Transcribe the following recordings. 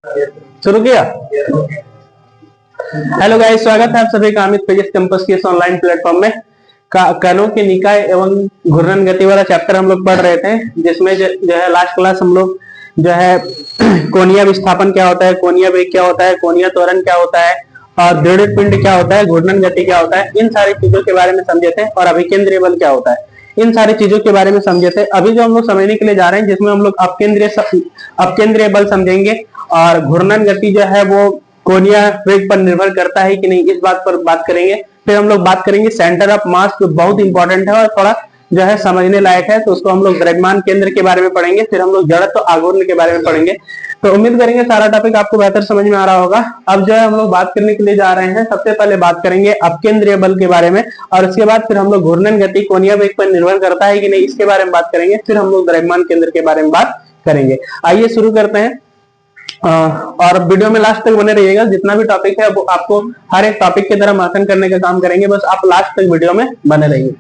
शुरू किया। Hello guys, स्वागत है आप सभी का अमित फिजिक्स कैंपस के इस ऑनलाइन प्लेटफॉर्म में। कणों के निकाय एवं घूर्णन गति वाला चैप्टर हम लोग पढ़ रहे थे, जिसमें जो है लास्ट क्लास हम लोग जो है कोणीय विस्थापन क्या होता है, कोणीय वेग क्या होता है, कोणीय त्वरण क्या होता है और दृढ़ पिंड क्या होता है, घूर्णन गति क्या होता है, इन सारी चीजों के बारे में समझे थे। और अभिकेंद्रीय बल क्या होता है, इन सारी चीजों के बारे में समझे थे। अभी जो हम लोग समझने के लिए जा रहे हैं, जिसमें हम लोग अपकेंद्रीय बल समझेंगे और घूर्णन गति जो है वो कोणीय वेग पर निर्भर करता है कि नहीं, इस बात पर बात करेंगे। फिर हम लोग बात करेंगे सेंटर ऑफ मास, जो बहुत इंपॉर्टेंट है और थोड़ा जो है समझने लायक है, तो उसको हम लोग द्रव्यमान केंद्र के बारे में पढ़ेंगे। फिर हम लोग जड़त्व आघूर्ण के बारे में पढ़ेंगे। तो उम्मीद करेंगे सारा टॉपिक आपको बेहतर समझ में आ रहा होगा। अब जो है हम लोग बात करने के लिए जा रहे हैं, सबसे पहले बात करेंगे अपकेंद्रीय बल के बारे में, और उसके बाद फिर हम लोग घूर्णन गति कोणीय वेग पर निर्भर करता है कि नहीं, इसके बारे में बात करेंगे। फिर हम लोग द्रव्यमान केंद्र के बारे में बात करेंगे। आइए शुरू करते हैं, और वीडियो में लास्ट तक बने रहिएगा। जितना भी टॉपिक है वो आपको हर एक टॉपिक की तरह मार्कन करने का काम करेंगे, बस आप लास्ट तक वीडियो में बने रहिए।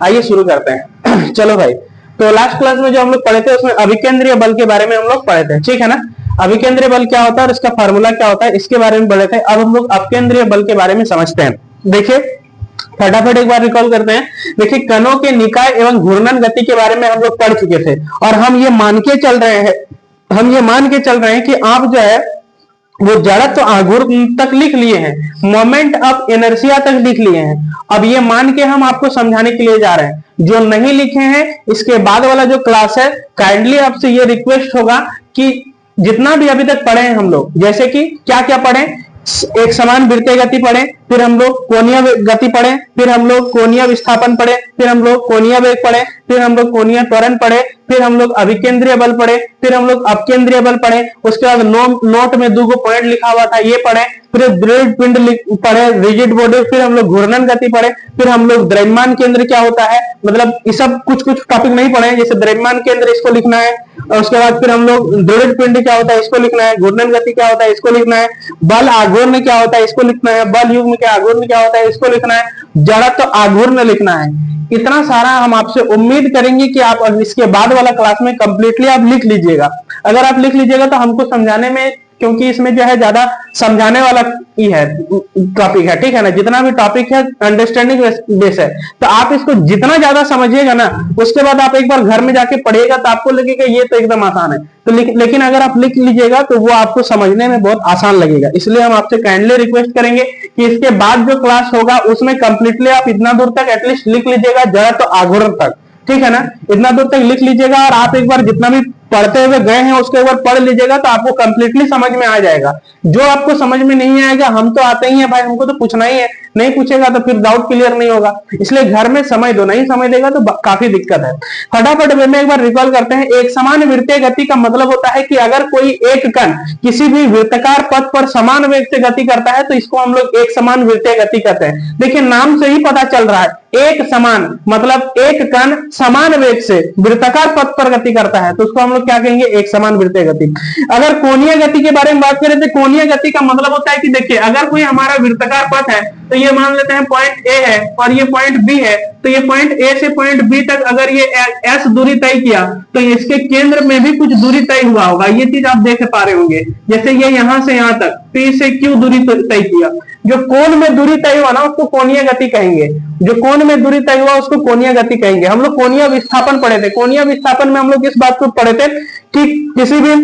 आइए शुरू करते हैं। चलो भाई, तो लास्ट क्लास में जो हम लोग पढ़े थे उसमें अभिकेंद्रीय बल के बारे में हम लोग पढ़े थे, ठीक है ना। अभिकेंद्रीय बल क्या होता है और इसका फार्मूला क्या होता है, इसके बारे में पढ़े थे। अब हम लोग अपकेंद्रीय बल के बारे में समझते हैं। देखिए फटाफट एक बार रिकॉल करते हैं। देखिए कणों के निकाय एवं घूर्णन गति के बारे में हम लोग पढ़ चुके थे, और हम ये मान के चल रहे हैं कि आप जो है वो जड़त्व आघूर्ण तक लिख लिए हैं, मोमेंट ऑफ इनर्शिया तक लिख लिए हैं। अब ये मान के हम आपको समझाने के लिए जा रहे हैं। जो नहीं लिखे हैं, इसके बाद वाला जो क्लास है, काइंडली आपसे ये रिक्वेस्ट होगा कि जितना भी अभी तक पढ़े हैं हम लोग, जैसे कि क्या क्या पढ़े, एक समान वृत्तीय गति पढ़े, फिर हम लोग कोणीय गति पढ़े, फिर हम लोग कोणीय विस्थापन पढ़े, फिर हम लोग कोणीय वेग पढ़े, फिर हम लोग कोणीय त्वरण पढ़े, फिर हम लोग अभिकेंद्रीय बल पढ़े, फिर हम लोग अपकेंद्रीय बल पढ़े। उसके बाद नोट में 2 पॉइंट लिखा हुआ था, ये पढ़े। फिर दृढ़ पिंड पढ़े, रिजिड बॉडी। फिर हम लोग घूर्णन गति पढ़े। फिर हम लोग द्रव्यमान केंद्र क्या होता है, मतलब ये सब कुछ टॉपिक नहीं पढ़े, जैसे द्रव्यमान केंद्र इसको लिखना है। और उसके बाद फिर हम लोग दृढ़ पिंड क्या होता है इसको लिखना है, घूर्णन गति क्या होता है इसको लिखना है, बल आघूर्ण क्या होता है इसको लिखना है, बल युग्म क्या आघूर्ण क्या होता है इसको लिखना है, जड़त्व आघूर्ण लिखना है। इतना सारा हम आपसे उम्मीद करेंगे कि आप इसके बाद वाला क्लास में कंप्लीटली आप लिख लीजिएगा। अगर आप लिख लीजिएगा तो हमको समझाने में, क्योंकि इसमें जो है ज्यादा समझाने वाला ही है टॉपिक है, ठीक है ना। जितना भी टॉपिक है अंडरस्टैंडिंग बेस है, तो आप इसको जितना ज्यादा समझिएगा ना, उसके बाद आप एक बार घर में जाके पढ़िएगा तो आपको लगेगा ये तो एकदम आसान है। तो लेकिन अगर आप लिख लीजिएगा तो वो आपको समझने में बहुत आसान लगेगा। इसलिए हम आपसे काइंडली रिक्वेस्ट करेंगे कि इसके बाद जो क्लास होगा उसमें कंप्लीटली आप इतना दूर तक एटलीस्ट लिख लीजिएगा, जड़त्व आघूर्ण तक, ठीक है ना। इतना दूर तक लिख लीजिएगा, और आप एक बार जितना भी पढ़ते हुए गए हैं उसको एक बार पढ़ लीजिएगा तो आपको कंप्लीटली समझ में आ जाएगा। जो आपको समझ में नहीं आएगा, हम तो आते ही हैं भाई, हमको तो पूछना ही है, नहीं पूछेगा तो फिर डाउट क्लियर नहीं होगा। इसलिए घर में समय दो, नहीं समय देगा तो काफी दिक्कत है। फटाफट में एक बार रिकॉल करते हैं। एक समान वृत्तीय गति का मतलब होता है कि अगर कोई एक कण किसी भी वृत्ताकार पथ पर समान वेग से गति करता है तो इसको हम लोग एक समान वृत्तीय गति कहते हैं। देखिए नाम से ही पता चल रहा है, एक समान मतलब एक कण समान वेग से वृत्ताकार पथ पर गति करता है, तो उसको हम लोग क्या कहेंगे, एक समान वृत्तीय गति। अगर कोणीय गति के बारे में बात करें तो कोणीय गति का मतलब होता है कि देखिए अगर कोई हमारा वृत्ताकार पथ है, तो ये मान लेते हैं पॉइंट ए है और ये पॉइंट बी है, तो ये पॉइंट ए से पॉइंट बी तक अगर ये एस दूरी तय किया तो इसके केंद्र में भी कुछ दूरी तय हुआ होगा। ये चीज आप देख पा रहे होंगे, जैसे ये यहां से यहां तक पी से क्यू दूरी तय किया। जो कोण में दूरी तय हुआ ना उसको कोणीय गति कहेंगे, जो कोण में दूरी तय हुआ उसको कोणीय गति कहेंगे। हम लोग कोणीय विस्थापन पढ़े थे। कोणीय विस्थापन में हम लोग इस बात को पढ़े थे कि किसी भी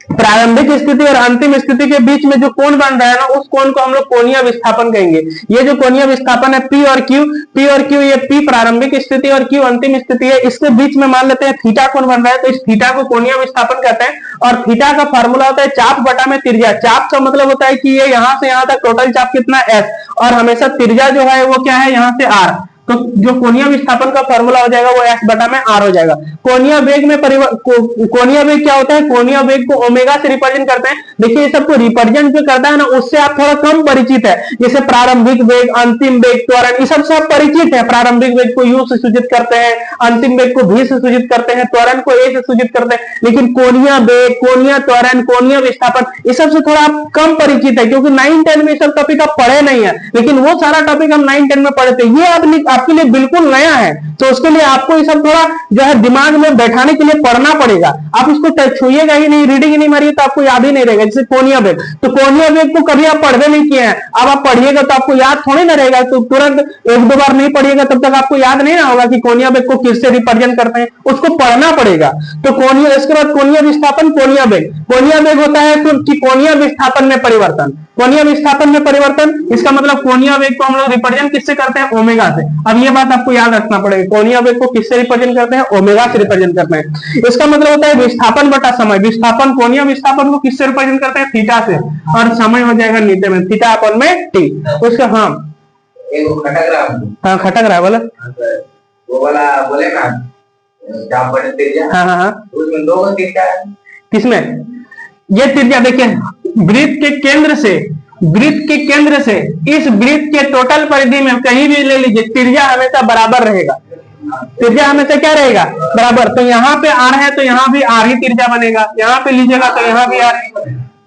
प्रारंभिक स्थिति और अंतिम स्थिति के बीच में जो कोण बन रहा है ना, उस कोण को हम लोग कोणीय विस्थापन कहेंगे। ये जो कोणीय विस्थापन है पी और क्यू, ये पी प्रारंभिक स्थिति और क्यू अंतिम स्थिति है, इसके बीच में मान लेते हैं थीटा कोण बन रहा है, तो इस थीटा को कोणीय विस्थापन कहते हैं। और थीटा का फार्मूला होता है चाप बटा में त्रिज्या। चाप का मतलब होता है कि ये यहां से यहां तक टोटल चाप कितना एस, और हमेशा त्रिज्या जो है वो क्या है, यहां से आर। तो जो कोणीय विस्थापन का फॉर्मूला हो जाएगा वो एस बटा में आर हो जाएगा। कोणीय वेग में कोणीय वेग क्या होता है, कोणीय वेग को ओमेगा से रिप्रेजेंट करते हैं। देखिए ये सबको रिप्रेजेंट जो करता है ना, उससे आप थोड़ा कम परिचित है। जैसे प्रारंभिक वेग, अंतिम वेग, त्वरण, ये सब परिचित है। प्रारंभिक वेग को यू से सूचित करते हैं, अंतिम वेग को भी से सूचित करते हैं, त्वरण को ए से सूचित करते हैं। लेकिन कोणीय वेग, कोणीय त्वरण, कोणीय विस्थापन, ये सबसे थोड़ा आप कम परिचित है, क्योंकि 9-10 में सब टॉपिक आप पढ़े नहीं है। लेकिन वो सारा टॉपिक हम 9-10 में पढ़े थे। ये आपके लिए बिल्कुल नया है, तो उसके लिए आपको ये सब थोड़ा जो है दिमाग में बैठाने के लिए पढ़ना पड़ेगा। आप इसको छुइएगा ही नहीं, रीडिंग ही नहीं मारिए तो आपको याद ही नहीं रहेगा। जैसे कोनिया बेग, तो कोनिया बेग को कभी आप पढ़वे नहीं किए हैं, अब आप पढ़िएगा तो आपको याद थोड़ी ना रहेगा। तो तुरंत एक दो बार नहीं पढ़िएगा तब तक आपको याद नहीं ना होगा कि कोनिया बेग को किससे रिप्रेजेंट करते हैं, उसको पढ़ना पड़ेगा। तो कोनिया, इसके बाद कोनिया विस्थापन, कोनिया बेग। कोनिया बेग होता है कि कोनिया विस्थापन में परिवर्तन, कोनिया विस्थापन में परिवर्तन, इसका मतलब कोनिया वेग को हम लोग रिप्रेजेंट किससे करते हैं, ओमेगा से। अब ये बात आपको याद रखना पड़ेगा, कोनिया वेग को किससे रिप्रेजेंट करते हैं, ओमेगा से रिप्रेजेंट करते हैं। इसका मतलब होता है विस्थापन बटा समय। विस्थापन, कोनिया विस्थापन को किससे रिप्रेजेंट करते हैं, थीटा से, और समय हो जाएगा नीचे में थीटा अपन में टी। उसका हाँ खटक रहा है बोला, वो वाला बोले ना हाँ, उसमें दो त्रिज्या है। किसमें, ये त्रिज्या देखिए वृत्त के केंद्र से, वृत्त के केंद्र से इस वृत्त के टोटल परिधि में कहीं भी ले लीजिए, त्रिज्या हमेशा बराबर रहेगा। त्रिज्या हमेशा क्या रहेगा, बराबर। तो यहाँ पे आर है तो यहाँ भी आर ही त्रिज्या बनेगा, यहाँ पे लीजिएगा तो यहाँ भी आर।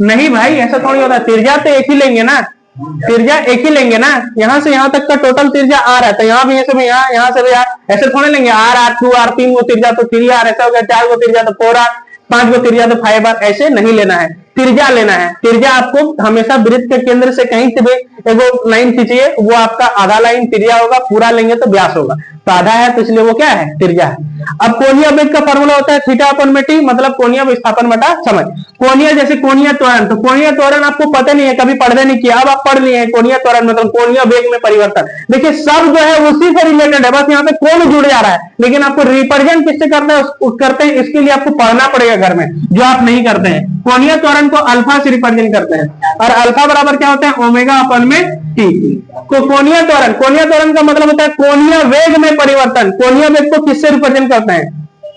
नहीं भाई ऐसा थोड़ी होता, त्रिज्या तो एक ही लेंगे ना, त्रिज्या एक ही लेंगे ना। यहाँ से यहाँ तक का टोटल त्रिज्या आर है, तो यहाँ भी ऐसे भी यहाँ से भी आर, ऐसे थोड़े लेंगे आर आर टू आर, 3 गो त्रिज्या तो 3 आर, ऐसा हो गया 4 गो त्रिज्या तो 4 आर, 5 गो त्रिज्या तो 5 आर। ऐसे नहीं लेना है, त्रिज्या लेना है। त्रिज्या आपको हमेशा वृत्त के केंद्र से कहीं से भी एगो लाइन खींचिए, वो आपका आधा लाइन त्रिज्या होगा, पूरा लेंगे तो व्यास होगा। तो आधा है तो इसलिए वो क्या है, त्रिज्या है। अब कोनिया वेग का फॉर्मूला होता है थीटा अपन में टी, मतलब कोनिया विस्थापन बटा समय। कोनिया जैसे कोनिया त्वरण, तो कोनिया त्वरण आपको पता नहीं है, कभी पढ़ने नहीं किया, अब आप पढ़ लिए हैं। कोनिया त्वरण मतलब कोनिया वेग में परिवर्तन। देखिए सब जो है उसी से रिलेटेड है, बस यहाँ पे कोण जुड़ जा रहा है, लेकिन आपको रिप्रेजेंट किससे करना है, करते हैं, इसके लिए आपको पढ़ना पड़ेगा घर में, जो आप नहीं करते हैं। कोनिया त्वरण को अल्फा से रिप्रेजेंट करते हैं, और अल्फा बराबर क्या होता है, ओमेगा अपन में टी। तो कोनिया त्वरण, कोनिया त्वरण का मतलब होता है कोनिया वेग में परिवर्तन। कोनिया वेग को किससे रिप्रेजेंट करते हैं,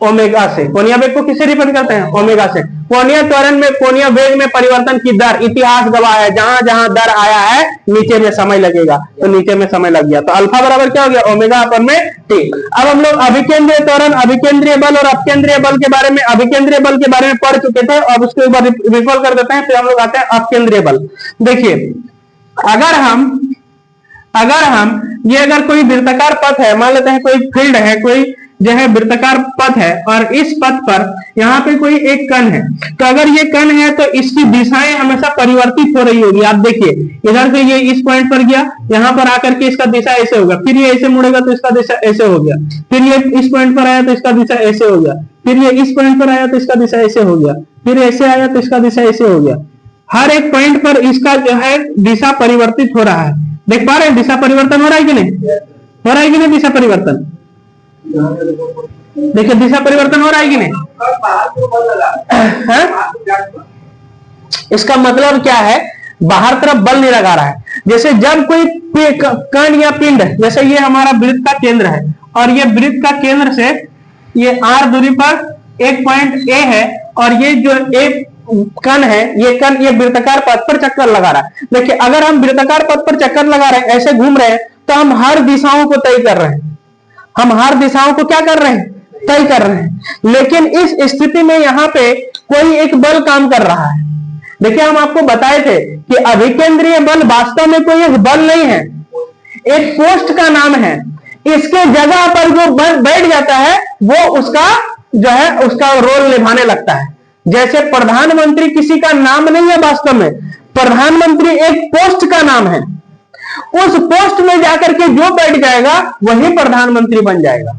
ओमेगा से। कोनिया वेग को किससे रिप्रेजेंट करते हैं, ओमेगा से। कोनिया त्वरण में, कोनिया वेग में परिवर्तन की दर इतिहास गवाह है, जहां जहां दर आया है नीचे में समय लगेगा, तो नीचे में समय लग गया, तो अल्फा बराबर क्या हो गया, ओमेगा अपन में टी। अब हम लोग अभिकेंद्रीय त्वरण, अभिकेंद्रीय बल और अपकेंद्रीय बल के बारे में, अभिकेंद्रीय बल के बारे में पढ़ चुके थे, और उसके ऊपर रिकॉल कर देते हैं। फिर हम लोग आते हैं अपकेंद्रीय बल। देखिए अगर हम ये अगर कोई वृत्ताकार पथ है, मान लेते हैं कोई फील्ड है, कोई जो है वृत्ताकार पथ है, और इस पथ पर यहाँ पे कोई एक कण है, तो अगर ये कण है तो इसकी दिशाएं हमेशा परिवर्तित हो रही होगी। आप देखिए इधर से ये इस पॉइंट पर गया, यहाँ पर आकर के इसका दिशा ऐसे होगा, फिर ये ऐसे मुड़ेगा तो इसका दिशा ऐसे हो गया, फिर ये इस पॉइंट पर आया तो इसका दिशा ऐसे हो गया, फिर ये इस पॉइंट पर आया तो इसका दिशा ऐसे हो गया, फिर ऐसे आया तो इसका दिशा ऐसे हो गया। हर एक पॉइंट पर इसका जो है दिशा परिवर्तित हो रहा है। देख पा रहे हैं दिशा परिवर्तन हो रहा है कि नहीं, हो रहा है कि नहीं दिशा परिवर्तन। देखिए दिशा परिवर्तन हो रहा है कि नहीं है? इसका मतलब क्या है, बाहर तरफ बल नहीं लगा रहा है। जैसे जब कोई कण या पिंड, जैसे ये हमारा वृत्त का केंद्र है, और ये वृत्त का केंद्र से ये r दूरी पर एक पॉइंट A है, और ये जो एक कण है, ये कण ये वृत्ताकार पथ पर चक्कर लगा रहा है। देखिए अगर हम वृत्ताकार पथ पर चक्कर लगा रहे हैं, ऐसे घूम रहे हैं, तो हम हर दिशाओं को तय कर रहे हैं, हम हर दिशाओं को क्या कर रहे हैं, तय कर रहे हैं। लेकिन इस स्थिति में यहाँ पे कोई एक बल काम कर रहा है। देखिए हम आपको बताए थे कि अभिकेंद्रीय बल वास्तव में कोई एक बल नहीं है, एक पोस्ट का नाम है। इसके जगह पर जो बल बैठ जाता है वो उसका जो है उसका रोल निभाने लगता है। जैसे प्रधानमंत्री किसी का नाम नहीं है, वास्तव में प्रधानमंत्री एक पोस्ट का नाम है। उस पोस्ट में जाकर के जो बैठ जाएगा वही प्रधानमंत्री बन जाएगा।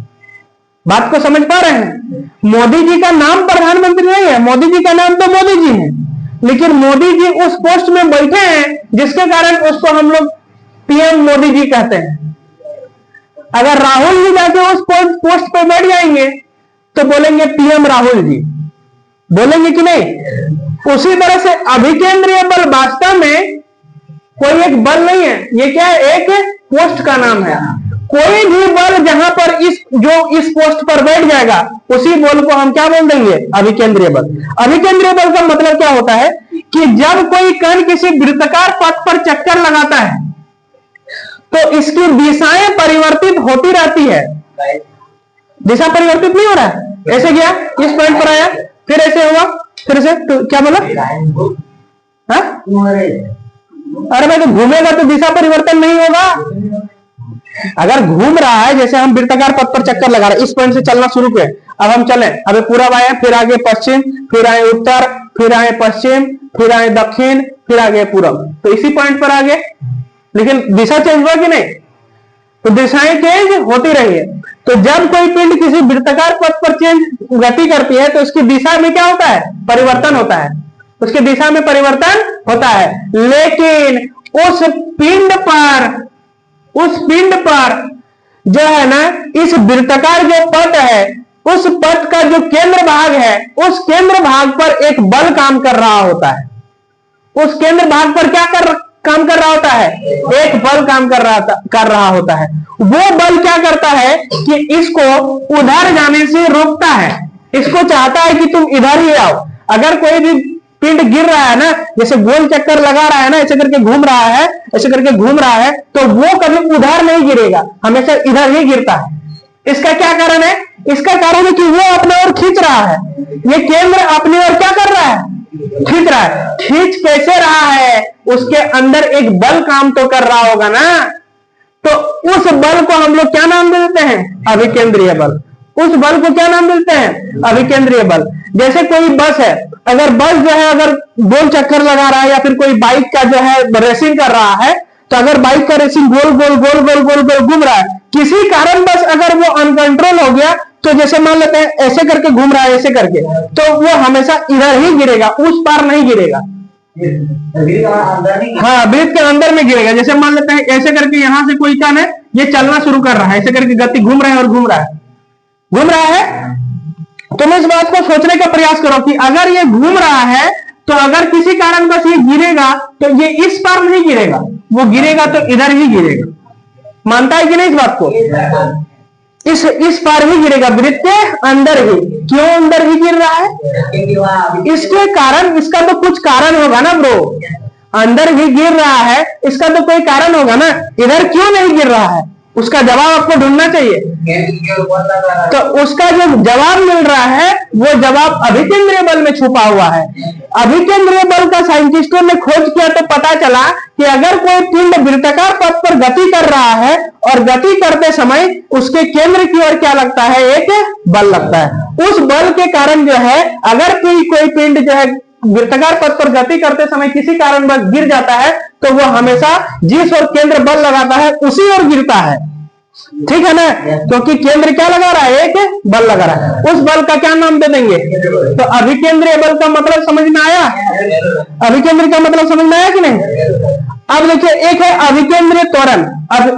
बात को समझ पा रहे हैं? मोदी जी का नाम प्रधानमंत्री नहीं है, मोदी जी का नाम तो मोदी जी है, लेकिन मोदी जी उस पोस्ट में बैठे हैं जिसके कारण उसको हम लोग पीएम मोदी जी कहते हैं। अगर राहुल जी जाके उस पोस्ट पे बैठ जाएंगे तो बोलेंगे पीएम राहुल जी, बोलेंगे कि नहीं? उसी तरह से अभिकेंद्रीय बल वास्तव में कोई एक बल नहीं है, ये क्या है, एक पोस्ट का नाम है। कोई भी बल जहां पर इस पोस्ट पर बैठ जाएगा उसी बल को हम क्या बोल देंगे, अभिकेंद्रीय बल। अभिकेंद्रीय बल का मतलब क्या होता है कि जब कोई कण किसी वृत्ताकार पथ पर चक्कर लगाता है तो इसकी दिशाएं परिवर्तित होती रहती है। दिशा परिवर्तित नहीं हो रहा है, ऐसे गया इस पॉइंट पर आया, फिर ऐसे हुआ, फिर से तो क्या बोला, हाँ? अरे भाई तो घूमेगा तो दिशा परिवर्तन नहीं होगा, अगर घूम रहा है, जैसे हम वृत्ताकार पथ पर चक्कर लगा रहे हैं, इस पॉइंट से चलना शुरू किए, अब हम चले, अभी पूरब आए, फिर आगे पश्चिम, फिर आए उत्तर, फिर आए पश्चिम, फिर आए दक्षिण, फिर आगे पूरब, तो इसी पॉइंट पर आगे, लेकिन दिशा चेंज हुआ कि नहीं? तो दिशाएं चेंज होती रही है। तो जब कोई पिंड किसी वृत्ताकार पथ पर चेंज गति करती है तो उसकी दिशा में क्या होता है? परिवर्तन होता है, उसकी दिशा में परिवर्तन होता है। लेकिन उस पिंड पर जो है ना, इस वृत्ताकार जो पथ है, उस पथ का जो केंद्र भाग है, उस केंद्र भाग पर एक बल काम कर रहा होता है। उस केंद्र भाग पर क्या काम कर रहा होता है? एक बल काम कर रहा होता है। वो बल क्या करता है कि इसको उधर जाने से रोकता है, इसको चाहता है कि तुम इधर ही आओ। अगर कोई भी पिंड गिर रहा है ना, जैसे गोल चक्कर लगा रहा है ना, ऐसे करके घूम रहा है, ऐसे करके घूम रहा है, तो वो कभी उधर नहीं गिरेगा, हमेशा इधर ही गिरता है। इसका क्या कारण है? इसका कारण है कि वो अपने ओर खींच रहा है, ये केंद्र अपनी ओर क्या कर रहा है? खींच रहा है। खींच कैसे रहा है? उसके अंदर एक बल काम तो कर रहा होगा ना, तो उस बल को हम लोग क्या नाम देते हैं? अभिकेंद्रीय बल। उस बल को क्या नाम देते हैं? अभिकेंद्रीय बल। जैसे कोई बस है, अगर बस जो है अगर गोल चक्कर लगा रहा है, या फिर कोई बाइक का जो है रेसिंग कर रहा है, तो अगर बाइक का रेसिंग गोल गोल गोल गोल गोल गोल घूम रहा है, किसी कारण बस अगर वो अनकंट्रोल हो गया, तो जैसे मान लेते हैं ऐसे करके घूम रहा है, ऐसे करके, तो वो हमेशा इधर ही गिरेगा, उस पार नहीं गिरेगा। हाँ, वृत्त के अंदर में गिरेगा। जैसे मान लेते हैं ऐसे करके यहां से कोई क्या है, ये चलना शुरू कर रहा है, ऐसे करके गति घूम रहा है और घूम रहा है। तुम इस बात को सोचने का प्रयास करो कि अगर ये घूम रहा है, तो अगर किसी कारण बस ये गिरेगा, तो ये इस पार नहीं गिरेगा, वो गिरेगा तो इधर ही गिरेगा। मानता है कि नहीं इस बात को? इस पार ही गिरेगा, वृत्त के अंदर ही। क्यों अंदर ही गिर रहा है? इसके कारण, इसका तो कुछ कारण होगा ना ब्रो। अंदर ही गिर रहा है, इसका तो कोई कारण होगा ना। इधर क्यों नहीं गिर रहा है, उसका जवाब आपको ढूंढना चाहिए। तो उसका जो जवाब मिल रहा है, वो जवाब अभिकेंद्रीय बल में छुपा हुआ है। अभिकेंद्रीय बल का साइंटिस्टों ने खोज किया तो पता चला कि अगर कोई पिंड वृत्ताकार पथ पर गति कर रहा है, और गति करते समय उसके केंद्र की ओर क्या लगता है? एक बल लगता है। उस बल के कारण जो है, अगर कोई पिंड जो है वृत्ताकार पथ पर गति करते समय किसी कारणवश गिर जाता है, तो वो हमेशा जिस ओर केंद्र बल लगाता है उसी ओर गिरता है। ठीक है ना? क्योंकि केंद्र क्या लगा रहा है? एक बल लगा रहा है। उस बल का क्या नाम दे देंगे? तो अभिकेंद्रीय बल का मतलब समझ में आया? अभिकेंद्र का मतलब समझ में आया कि नहीं? अब देखिए, एक है अभिकेंद्रीय त्वरण।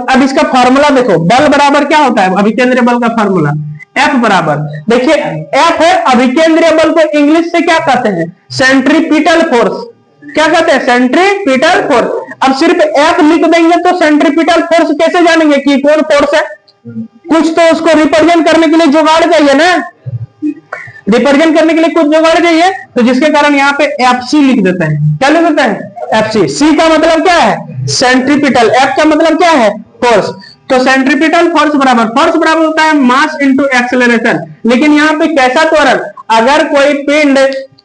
अब इसका फॉर्मूला देखो, बल बराबर क्या होता है? अभिकेंद्रीय बल का फॉर्मूला F बराबर, देखिए F है अभिकेंद्रीय बल को इंग्लिश से क्या कहते हैं? Centripetal force. क्या कहते हैं? Centripetal force. अब सिर्फ F लिख देंगे तो सेंट्रीपिटल फोर्स कैसे जानेंगे कि कौन फोर्स है? कुछ तो उसको रिप्रेजेंट करने के लिए जुगाड़ चाहिए ना। रिप्रेजेंट करने के लिए कुछ जुगाड़ चाहिए, तो जिसके कारण यहाँ पे FC लिख देते हैं। क्या लिख देते हैं? FC। C का मतलब क्या है? सेंट्रीपिटल। F का मतलब क्या है? फोर्स। तो सेंट्रीपिटल फोर्स बराबर होता है मास इनटू एक्सेलरेशन। लेकिन यहाँ पे कैसा त्वरण? अगर कोई पिंड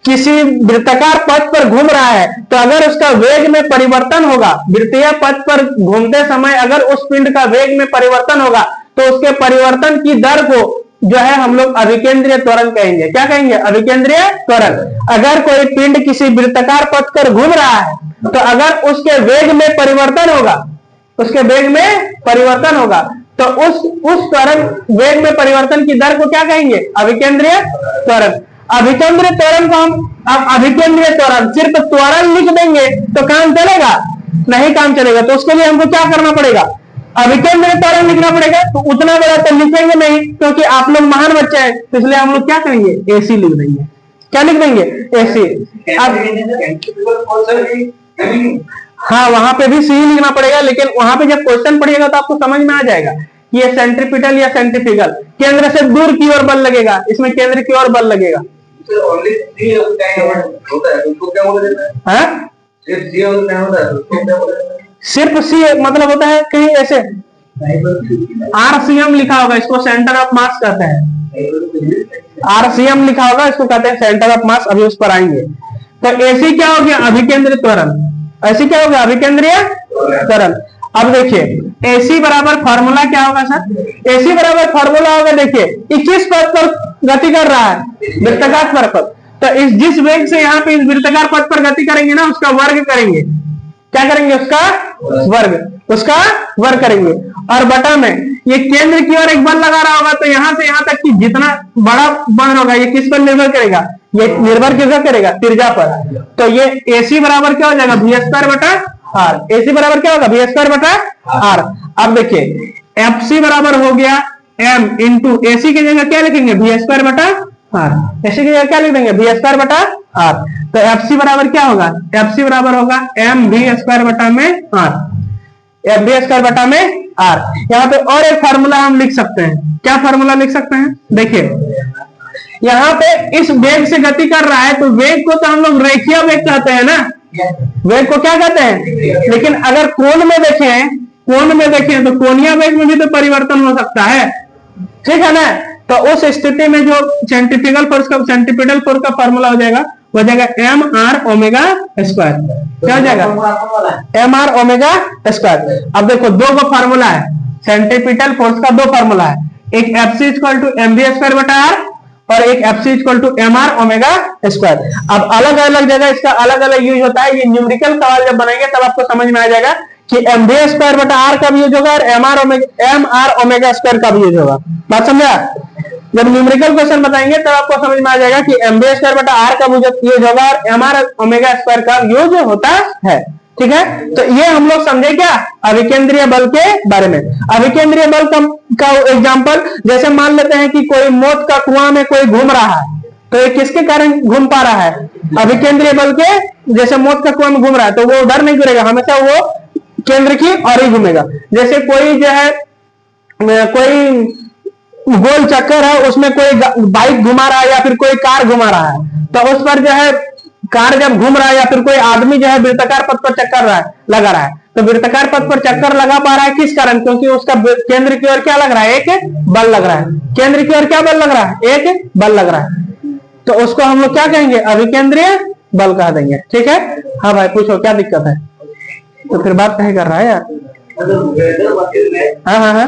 किसी वृत्ताकार पथ पर घूम रहा है, तो अगर उसका वेग में परिवर्तन होगा, वृत्तीय पथ पर घूमते समय अगर उस पिंड का वेग में परिवर्तन होगा, तो उसके परिवर्तन की दर को जो है हम लोग अभिकेंद्रीय त्वरण कहेंगे। क्या कहेंगे? अभिकेंद्रीय त्वरण। अगर कोई पिंड किसी वृत्ताकार पथ पर घूम रहा है, तो अगर उसके वेग में परिवर्तन होगा, तो उस त्वरण, वेग में परिवर्तन की दर को क्या कहेंगे? अभिकेंद्रीय त्वरण। अभिकेंद्रीय त्वरण को हम, अब अभिकेंद्रीय त्वरण सिर्फ त्वरण लिख देंगे तो काम चलेगा? नहीं काम चलेगा। तो उसके लिए हमको क्या करना पड़ेगा? अभिकेंद्रीय त्वरण लिखना पड़ेगा। तो उतना बड़ा तो लिखेंगे नहीं, क्योंकि आप लोग महान बच्चे हैं, तो इसलिए हम लोग क्या करेंगे? AC लिख देंगे। क्या लिख देंगे? AC। हाँ, वहां पे भी C लिखना पड़ेगा, लेकिन वहां पे जब क्वेश्चन पढ़िएगा तो आपको समझ में आ जाएगा कि ये सेंट्रीपिटल या सेंट्रीफ्यूगल। केंद्र से दूर की ओर बल लगेगा, इसमें केंद्र की ओर बल लगेगा। सिर्फ C मतलब होता है कहीं ऐसे RCM लिखा होगा, इसको सेंटर ऑफ मास कहते हैं। RCM लिखा होगा, इसको कहते हैं सेंटर ऑफ मास। अभी उस पर आएंगे। तो AC क्या हो गया? अभिकेंद्रीय त्वरण। ऐसी क्या होगा? अभिकेंद्रीय त्वरण। अब देखिए AC बराबर फॉर्मूला क्या होगा सर? AC बराबर फॉर्मूला होगा, देखिए 21 पद पर गति कर रहा है वृत्ताकार पर, तो इस जिस वेग से यहाँ पे इस वृत्ताकार पथ पर गति करेंगे ना, उसका वर्ग करेंगे। क्या करेंगे? उसका वर्ग करेंगे। और बटा में ये केंद्र की ओर एक बल लगा रहा होगा, तो यहां से यहां तक कि जितना बड़ा बल होगा ये किस पर निर्भर करेगा? ये निर्भर किसका करेगा? त्रिज्या पर। तो ये AC बराबर क्या हो जाएगा? V² बटा R। AC बराबर क्या होगा? V² बटा R। अब देखिए FC बराबर हो गया M इंटू AC की जगह क्या लिखेंगे? V² बटा R। AC की जगह क्या लिख देंगे? V² बटा R। तो FC बराबर क्या होगा? FC बराबर होगा MV² बटा में R। MV² बटा में R। यहाँ पे और एक फार्मूला हम लिख सकते हैं। क्या फार्मूला लिख सकते हैं? देखिए यहाँ पे इस वेग से गति कर रहा है, तो वेग को तो हम लोग रेखीय वेग कहते हैं ना, वेग को क्या कहते हैं? लेकिन अगर कोण में देखें तो कोणीय वेग में भी तो परिवर्तन हो सकता है, ठीक है ना। तो उस स्थिति में जो सेंट्रीफ्यूगल फोर्स का फार्मूला हो जाएगा mR⍵²। क्या हो जाएगा? mR⍵²। अब देखो दो को फार्मूला है, सेंट्रीपिटल फोर्स का दो फार्मूला है, एक FC = mv² बटा R और एक FC = mR⍵²। अब अलग अलग जगह इसका अलग अलग यूज होता है। ये न्यूमेरिकल सवाल जब बनाएंगे तब आपको समझ में आ जाएगा कि mv² बटा R का भी यूज होगा और mR⍵² का भी यूज होगा। बात समझा? जब न्यूमेरिकल क्वेश्चन बताएंगे तब आपको समझ में आ जाएगा कि mv² बटा R का यूज होगा और mR⍵² का यूज होता है, ठीक है। तो ये हम लोग समझे क्या? अभिकेंद्रीय बल के बारे में। अभिकेंद्रीय बल का एग्जांपल जैसे मान लेते हैं कि कोई मौत का कुआं में कोई घूम रहा है, तो ये किसके कारण घूम पा रहा है? अभिकेंद्रीय बल के। जैसे मौत का कुआं में घूम रहा है तो वो उधर नहीं घूमेगा, हमेशा वो केंद्र की ओर ही घूमेगा। जैसे कोई जो है कोई गोल चक्कर है, उसमें कोई बाइक घुमा रहा है या फिर कोई कार घुमा रहा है, तो उस पर जो है कार जब घूम रहा है या फिर कोई आदमी जो है वृत्ताकार पथ पर चक्कर लगा रहा है, तो वृत्ताकार पथ पर चक्कर लगा पा रहा है किस कारण? क्योंकि उसका केंद्र की ओर क्या लग रहा है? एक बल लग रहा है। केंद्र की ओर क्या बल लग रहा है? एक बल लग रहा है। तो उसको हम लोग क्या कहेंगे? अभिकेंद्रीय बल कह देंगे, ठीक है। हाँ भाई पूछो क्या दिक्कत है? तो फिर बात कहीं कर रहा है यार। हाँ हाँ हाँ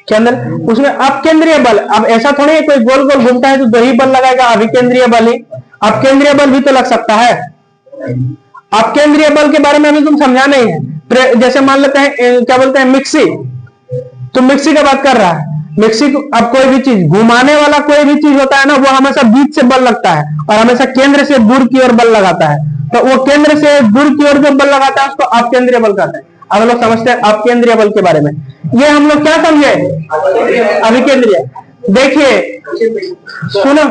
के अंदर उसमें अपकेंद्रीय बल। अब ऐसा थोड़ी है कोई गोल गोल घूमता है तो दो ही बल लगाएगा, अभिकेंद्रीय बल ही। अपकेंद्रीय बल भी तो लग सकता है। अपकेंद्रीय बल के बारे में अभी तुम समझा नहीं है। जैसे मान लेते हैं क्या बोलते हैं मिक्सी, तुम मिक्सी का बात कर रहा है। मिक्सी को अब कोई भी चीज घुमाने वाला कोई भी चीज होता है ना, वो हमेशा बीच से बल लगता है और हमेशा केंद्र से दूर की ओर बल लगाता है। तो वो केंद्र से दूर की ओर जो बल लगाता है उसको अपकेंद्रीय बल कहते हैं। अब लोग समझते हैं अपकेंद्रीय बल के बारे में। ये हम लोग क्या समझे? अभिकेंद्रीय। देखिए सुनो,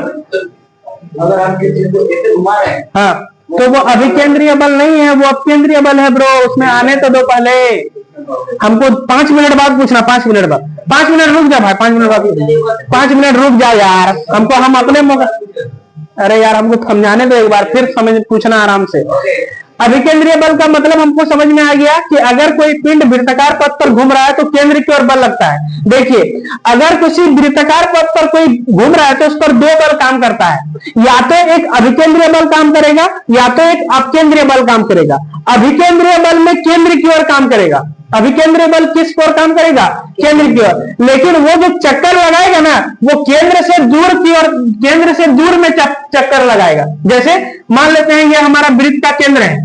अगर हम किसी को ऐसे घुमा रहे हैं, हाँ, तो वो अभिकेंद्रीय बल नहीं है, वो अपकेंद्रीय बल है ब्रो। उसमें आने तो दो पहले, हमको 5 मिनट बाद पूछना। 5 मिनट बाद, 5 मिनट रुक जा भाई, 5 मिनट बाद, 5 मिनट रुक जा यार। हमको हम अपने मौका, अरे यार हमको समझाने दो एक बार, फिर समझ पूछना आराम से। अभिकेंद्रीय बल का मतलब हमको समझ में आ गया कि अगर कोई पिंड वृत्ताकार पथ पर घूम रहा है तो केंद्र की ओर बल लगता है। देखिए अगर किसी वृत्ताकार पथ पर कोई घूम रहा है तो उस पर दो बल काम करता है, या तो एक अभिकेंद्रीय बल काम करेगा या तो एक अपकेंद्रीय बल काम करेगा। अभिकेंद्रीय बल में केंद्र की ओर काम करेगा। अभिकेंद्रीय बल किस ओर काम करेगा? केंद्र की ओर। लेकिन वो जो चक्कर लगाएगा ना, वो केंद्र से दूर की ओर, केंद्र से दूर में चक्कर लगाएगा। जैसे मान लेते हैं ये हमारा वृत्त का केंद्र है,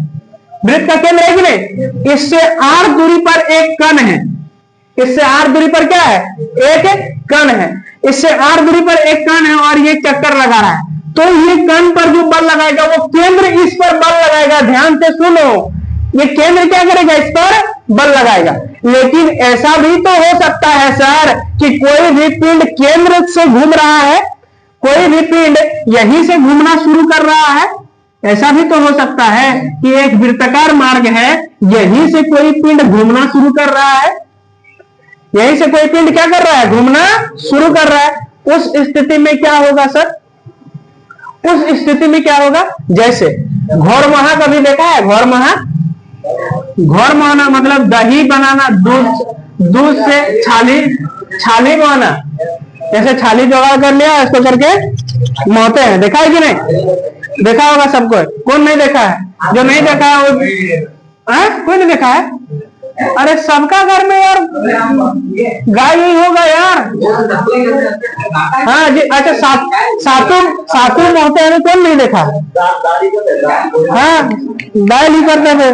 वृत्त का केंद्र है कि नहीं? इससे r दूरी पर एक कण है, इससे r दूरी पर क्या है? एक कण है। इससे r दूरी पर एक कण है और ये चक्कर लगा रहा है, तो ये कण पर जो बल लगाएगा वो केंद्र इस पर बल लगाएगा। ध्यान से सुनो, ये केंद्र क्या करेगा? इस पर बल लगाएगा। लेकिन ऐसा भी तो हो सकता है सर कि कोई भी पिंड केंद्र से घूम रहा है, कोई भी पिंड यहीं से घूमना शुरू कर रहा है। ऐसा भी तो हो सकता है कि एक वृत्ताकार मार्ग है, यहीं से कोई पिंड घूमना शुरू कर रहा है, यहीं से कोई पिंड क्या कर रहा है? घूमना शुरू कर रहा है। उस स्थिति में क्या होगा सर? उस स्थिति में क्या होगा? जैसे घोर महा कभी देखा है? घोर महा, घोर महा मतलब दही बनाना, दूध से छाली बनाना, ऐसे छाली जुगाड़ कर लिया, इसको करके मोहते हैं। देखा है कि नहीं? देखा होगा सबको। कौन नहीं देखा है? जो नहीं देखा है वो कोई नहीं देखा है? अरे सबका घर में यार गाय ही होगा यार। हाँ जी, अच्छा सातू मोहते हैं, कौन नहीं देखा? हाँ, गाय नहीं करते थे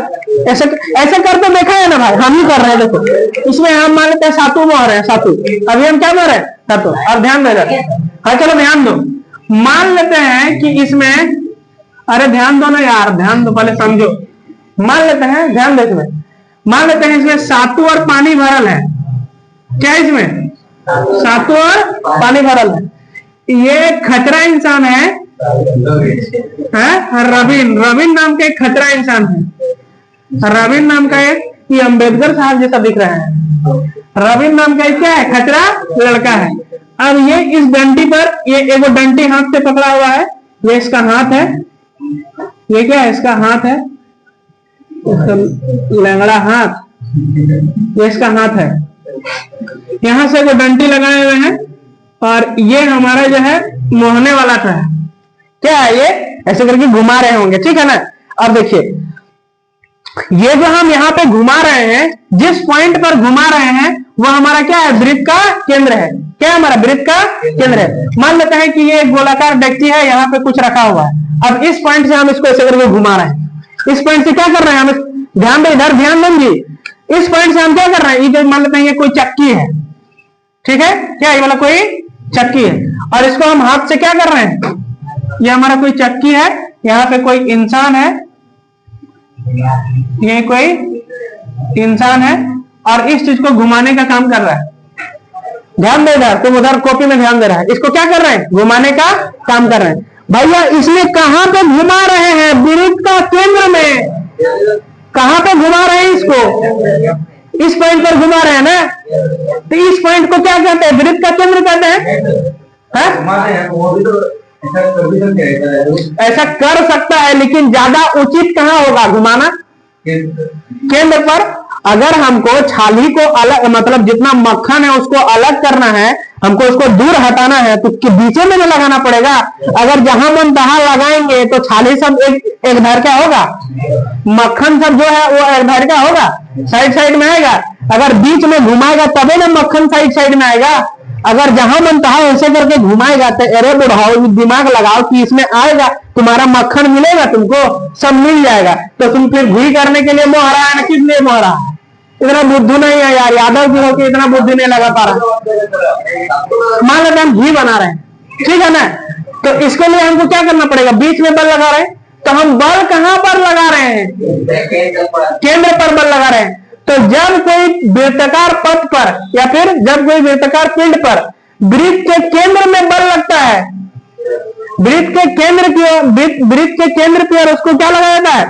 ऐसे, ऐसे करते देखा है ना भाई? हम ही कर रहे हैं। देखो इसमें हम मान लेते हैं सातू मोह रहे हैं, सातू। अभी हम क्या मोह रहे हैं? सातू। और ध्यान दे रहे। हाँ चलो ध्यान दो। मान लेते हैं कि इसमें, अरे ध्यान दो ना यार, ध्यान दो, पहले समझो। मान लेते हैं, ध्यान दो इसमें, मान लेते हैं इसमें सातू और पानी भरल है। क्या इसमें? सातू और पानी भरल है। ये खतरा इंसान है, रविन नाम का एक खतरा इंसान है। रविन नाम का एक, ये अम्बेडकर साहब जैसा दिख रहा है। रविन नाम का एक क्या है? खतरा लड़का है। अब ये इस डंडी पर, ये एक डंडी हाथ से पकड़ा हुआ है, ये इसका हाथ है। ये क्या है? इसका हाथ है, इसका लंगड़ा हाथ, ये इसका हाथ है। यहां से वो डंडी लगाए हुए हैं और ये हमारा जो है मोहने वाला था। क्या है ये? ऐसे करके घुमा रहे होंगे, ठीक है ना? अब देखिए, ये जो हम यहाँ पे घुमा रहे हैं, जिस पॉइंट पर घुमा रहे हैं वो हमारा क्या है? वृत्त का केंद्र है। क्या हमारा वृत्त का केंद्र है? मान लेते हैं कि ये एक गोलाकार डेक्ची है, यहाँ पे कुछ रखा हुआ है। अब इस पॉइंट से हम इसको ऐसे करके घुमा रहे हैं। इस पॉइंट से क्या कर रहे हैं हम? ध्यान दे, इधर ध्यान देंगे। इस पॉइंट से हम क्या कर रहे हैं? ये जो मान लेते हैं ये कोई चक्की है, ठीक है? क्या ये वाला कोई चक्की है, और इसको हम हाथ से क्या कर रहे हैं? ये हमारा कोई चक्की है, यहाँ पे कोई इंसान है, ये कोई इंसान है, और इस चीज को घुमाने का काम कर रहा है। ध्यान दे इधर, तुम उधर कॉपी में ध्यान दे रहा है। इसको क्या कर रहे हैं? घुमाने का काम कर रहे हैं। भैया इसमें कहां पे घुमा रहे हैं? वृत्त का केंद्र में। कहां पे घुमा रहे हैं इसको? इस पॉइंट पर घुमा रहे हैं ना, तो इस पॉइंट को क्या कहते हैं? वृत्त का केंद्र कहते हैं। ऐसा कर सकता है, लेकिन ज्यादा उचित कहां होगा घुमाना? केंद्र पर। अगर हमको छाली को अलग, मतलब जितना मक्खन है उसको अलग करना है, हमको उसको दूर हटाना है, तो बीचे में लगाना पड़ेगा। अगर जहां मन तहां लगाएंगे तो छाली सब एक धर का होगा, मक्खन सब जो है वो एक धर का होगा, साइड साइड में आएगा। अगर बीच में घुमाएगा तभी ना मक्खन साइड साइड में आएगा। अगर जहां मन तहां ऐसे करके घुमाएगा तो अरे बुढ़ाओ, दिमाग लगाओ कि इसमें आएगा, तुम्हारा मक्खन मिलेगा, तुमको सब मिल जाएगा। तो तुम फिर घी करने के लिए मोह रहा है ना? किस लिए मोह रहा है? इतना बुद्धू नहीं है यार, यादव जी होकर इतना बुद्धि नहीं लगा पा रहा। मान लेते हम घी बना रहे हैं, ठीक है ना? तो इसके लिए हमको क्या करना पड़ेगा? बीच में बल लगा रहे हैं, तो हम बल कहां पर लगा रहे हैं? केंद्र पर बल लगा रहे हैं। तो जब कोई वृत्ताकार पथ पर या फिर जब कोई वृत्ताकार पिंड पर वृत्त के केंद्र में बल लगता है, वृत्त के केंद्र की ओर, वृत्त के केंद्र की ओर उसको क्या लगाया जाता है?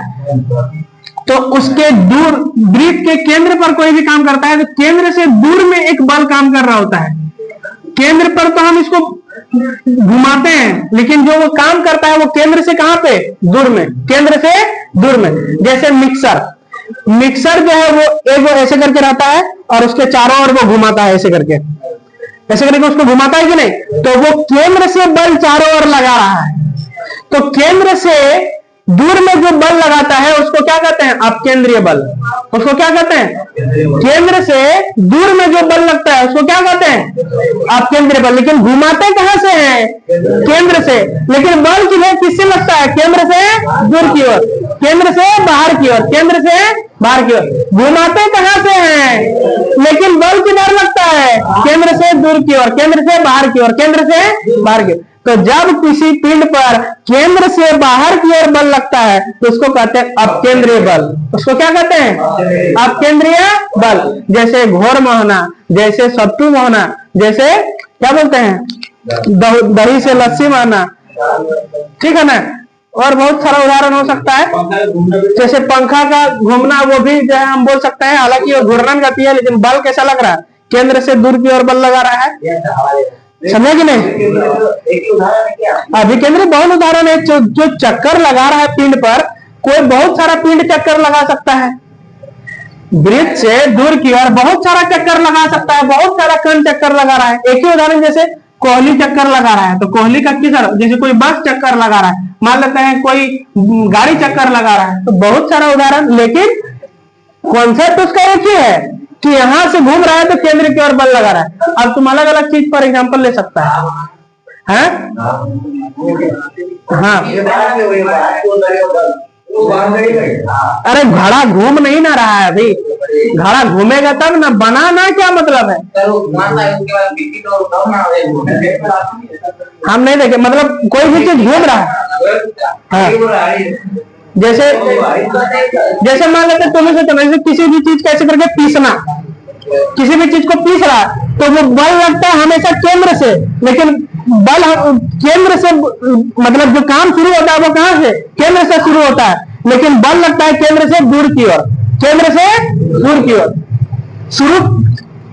तो उसके दूर, वृत्त के केंद्र पर कोई भी काम करता है तो केंद्र से दूर में एक बल काम कर रहा होता है। केंद्र पर तो हम इसको घुमाते हैं, लेकिन जो वो काम करता है वो केंद्र से कहां पे? दूर में, केंद्र से दूर में। जैसे मिक्सर जो है वो एक ऐसे करके रहता है और उसके चारों ओर वो घुमाता है, ऐसे करके उसको घुमाता है कि नहीं? तो वो केंद्र से बल चारों ओर लगा रहा है। तो केंद्र से दूर में जो बल लगाता है उसको क्या कहते हैं? अपकेंद्रीय बल। उसको क्या कहते हैं? केंद्र से दूर में जो बल लगता है उसको क्या कहते हैं? अपकेंद्रीय बल। लेकिन घुमाते कहां से हैं? केंद्र से। लेकिन बल किससे लगता है? केंद्र से दूर की ओर, केंद्र से बाहर की ओर, केंद्र से बाहर की ओर। घुमाते कहां से हैं? लेकिन बल किधर लगता है? केंद्र से दूर की ओर, केंद्र से बाहर की ओर, केंद्र से बाहर की ओर। तो जब किसी पिंड पर केंद्र से बाहर की ओर बल लगता है तो उसको कहते हैं अपकेंद्रीय बल। उसको क्या कहते हैं? अपकेंद्रीय बल। जैसे घोर मोहना, जैसे सत्तू मोहना, जैसे क्या बोलते हैं, दही से लस्सी मोहना, ठीक है ना? और बहुत सारा उदाहरण हो सकता है। जैसे पंखा का घूमना, वो भी जो है हम बोल सकते हैं, हालांकि वो घूर्णन गति है, लेकिन बल कैसा लग रहा है? केंद्र से दूर की ओर बल लगा रहा है। समझे कि नहीं? अभी केंद्र बहुत उदाहरण है। जो चक्कर लगा रहा है पिंड पर, कोई बहुत सारा पिंड चक्कर लगा सकता है। वृत्त से दूर की ओर बहुत सारा चक्कर लगा सकता है, बहुत सारा कण चक्कर लगा रहा है। एक ही उदाहरण, जैसे कोहली चक्कर लगा रहा है तो कोहली का किधर, जैसे कोई बस चक्कर लगा रहा है, मान लेते हैं कोई गाड़ी चक्कर लगा रहा है, तो बहुत सारा उदाहरण, लेकिन कॉन्सेप्ट उसका एक ही है कि यहां से घूम रहा है तो केंद्र की ओर बल लगा रहा है। अब तुम अलग अलग चीज पर एग्जांपल ले सकता है? हाँ, अरे घड़ा घूम नहीं ना रहा है अभी, घड़ा घूमेगा तब ना, बनाना क्या मतलब है? हम नहीं देखे, मतलब कोई भी चीज घूम रहा है। हाँ। जैसे जैसे मान लेते तुम्हें सोचना, जैसे किसी भी चीज कैसे करके पीसना, किसी भी चीज को पीस रहा है तो वो बल लगता है हमेशा केंद्र से, लेकिन बल केंद्र से, मतलब जो काम शुरू होता है वो कहां से, केंद्र से शुरू होता है, लेकिन बल लगता है केंद्र से दूर की ओर, केंद्र से दूर की ओर। शुरू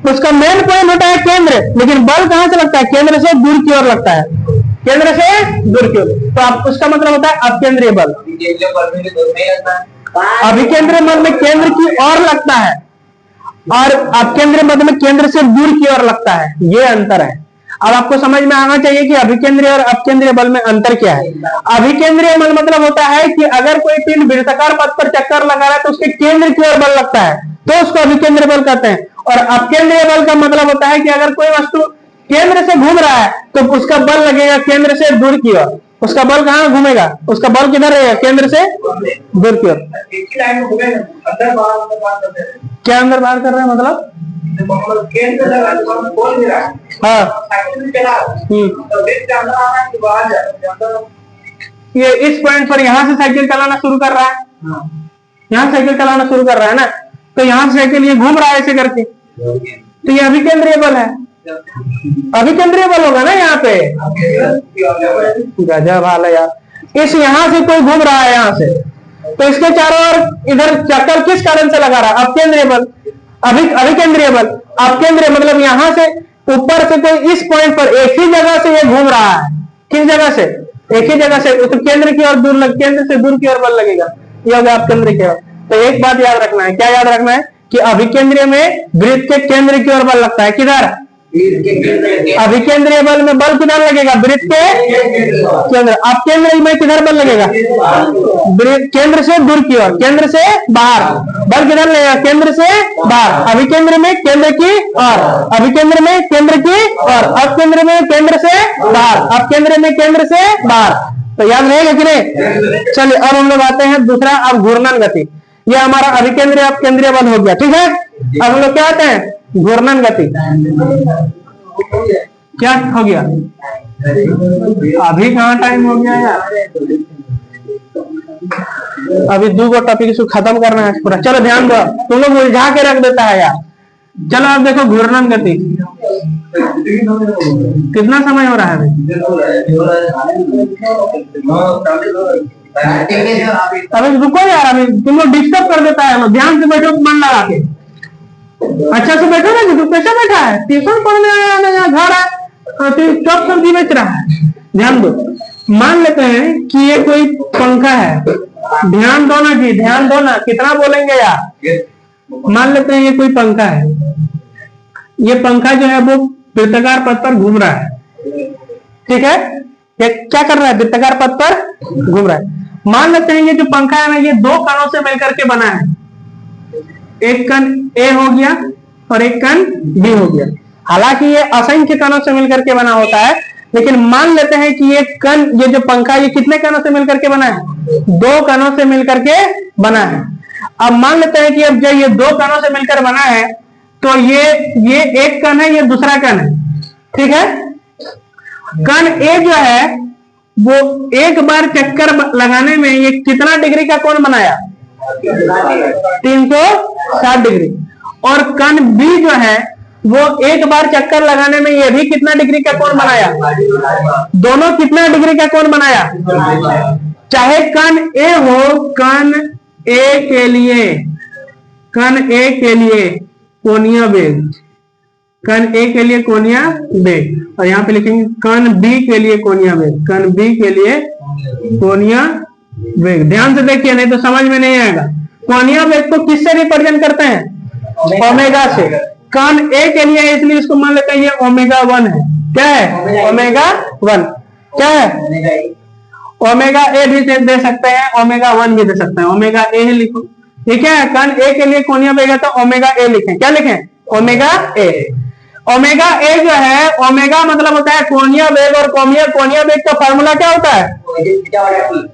उसका मेन पॉइंट होता है केंद्र, लेकिन बल कहां से लगता है, केंद्र से दूर की ओर लगता है, केंद्र से दूर की ओर। तो आप उसका मतलब होता है अपकेंद्रीय बल। अभिकेंद्रीय बल में केंद्र की ओर लगता है और अपकेंद्रीय बल में केंद्र से दूर की ओर लगता है, ये अंतर है। अब आपको समझ में आना चाहिए कि अभिकेंद्रीय और अपकेंद्रीय बल में अंतर क्या है। अभिकेंद्रीय बल मतलब होता है कि अगर कोई पिंड वृत्ताकार पथ पर चक्कर लगा रहा है तो उसके केंद्र की ओर बल लगता है, तो उसको अभिकेंद्रीय बल कहते हैं। और अपकेंद्रीय बल का मतलब होता है कि अगर कोई वस्तु केंद्र से घूम रहा है तो उसका बल लगेगा केंद्र से दूर की ओर। उसका बल कहां घूमेगा, उसका बल किधर रहेगा, केंद्र से दूर की ओर। क्या अंदर बाहर कर रहे हैं मतलब? हाँ, ये इस पॉइंट पर यहां से साइकिल चलाना शुरू कर रहा है, यहां साइकिल चलाना शुरू कर रहा है ना, तो यहां से साइकिल ये घूम रहा है ऐसे करके, तो ये अभिकेंद्रीय बल है, अभिकेंद्रीय बल होगा ना यहाँ पे। गजब हाल है यार। इस यहां से कोई घूम रहा है यहाँ से, तो इसके चारों ओर इधर चक्कर किस कारण से लगा रहा है, अपकेंद्रीय बल। अभिकेंद्रीय बल, अपकेंद्रीय मतलब यहां से ऊपर से कोई इस पॉइंट पर एक ही जगह से ये घूम रहा है, किस जगह से, एक ही जगह से, तो केंद्र की ओर दूर, केंद्र से दूर की ओर बल लगेगा, ये होगा अपकेंद्रीय की ओर। तो एक बात याद रखना है, क्या याद रखना है कि अभिकेंद्रीय में वृत्त के केंद्र की ओर बल लगता है, किधर, अभिकेंद्रीय बल में बल किधर लगेगा, वृत्त के केंद्र। अपकेंद्रीय में किधर बल लगेगा, केंद्र से दूर की ओर, केंद्र से बाहर, बल किधर लगेगा, केंद्र से बाहर। अभिकेंद्र में केंद्र की ओर, अभिकेंद्र में केंद्र की ओर, अपकेंद्र में केंद्र से बाहर, अपकेंद्र में केंद्र से बाहर। तो याद रहेगा कि नहीं? चलिए अब हम लोग आते हैं दूसरा, अब घूर्णन गति। ये हमारा अभिकेंद्रीय अपकेंद्रीय बल हो गया, ठीक है। अब हम लोग क्या आते हैं, घूर्णन गति। क्या हो गया, अभी कहाँ टाइम हो गया यार, अभी 2 टॉपिक इसको खत्म करना है पूरा। चलो ध्यान दो, तुम लोग उलझा के रख देता है यार। चलो अब देखो घूर्णन गति, कितना समय हो रहा है अभी? रुको यार, अभी तुम लोग डिस्टर्ब कर देता है। ध्यान से बैठो, मन लगा के, अच्छा से बैठो ना। तू कैसे बैठा है, ट्यूशन पढ़ने आया ना, यहाँ घर है, चौक सब्जी बेच रहा है। ध्यान दो, मान लेते हैं कि ये कोई पंखा है, ध्यान दो ना जी, ध्यान दो ना, कितना बोलेंगे यार। मान लेते हैं ये कोई पंखा है, ये पंखा जो है वो वृत्ताकार पथ पर घूम रहा है, ठीक है। ये क्या कर रहा है, वृत्ताकार पथ पर घूम रहा है। मान लेते हैं ये जो पंखा है ना, ये 2 कणों से मिलकर के बना है, एक कण ए हो गया और एक कण बी हो गया। हालांकि ये असंख्य कणों से मिलकर के बना होता है, लेकिन मान लेते हैं कि ये कण, ये जो पंखा, ये कितने कणों से मिलकर के बना है, 2 कणों से मिलकर के बना है। अब मान लेते हैं कि अब जब ये 2 कणों से मिलकर बना है तो ये एक कण है, ये दूसरा कण है, ठीक है। कण ए जो है वो एक बार चक्कर लगाने में ये कितना डिग्री का कोण बनाया, 360 डिग्री। और कण बी जो है वो एक बार चक्कर लगाने में ये भी कितना डिग्री का कोण बनाया, दोनों कितना डिग्री का कोण बनाया। चाहे कण ए हो, कण ए के लिए, कण ए के लिए कोणीय वेग, कण ए के लिए कोणीय वेग, और यहाँ पे लिखेंगे कण बी के लिए कोणीय वेग, कण बी के लिए कोणीय वेग। ध्यान से देखिए, नहीं तो समझ में नहीं आएगा। कोणीय वेग को किससे रिप्रेजेंट करते हैं, ओमेगा से। कण ए के लिए इसलिए इसको मान लेते हैं ये ओमेगा 1 है, क्या है ओमेगा 1, क्या है ओमेगा ए भी दे सकते हैं, ओमेगा 1 भी दे सकते हैं। ओमेगा ए लिखो, ये क्या है कण ए के लिए कोणीय वेग है तो ओमेगा ए लिखें, क्या लिखें ओमेगा ए। ओमेगा ए जो है, ओमेगा मतलब होता है कोणीय वेग, और कोणीय वेग का फार्मूला क्या होता है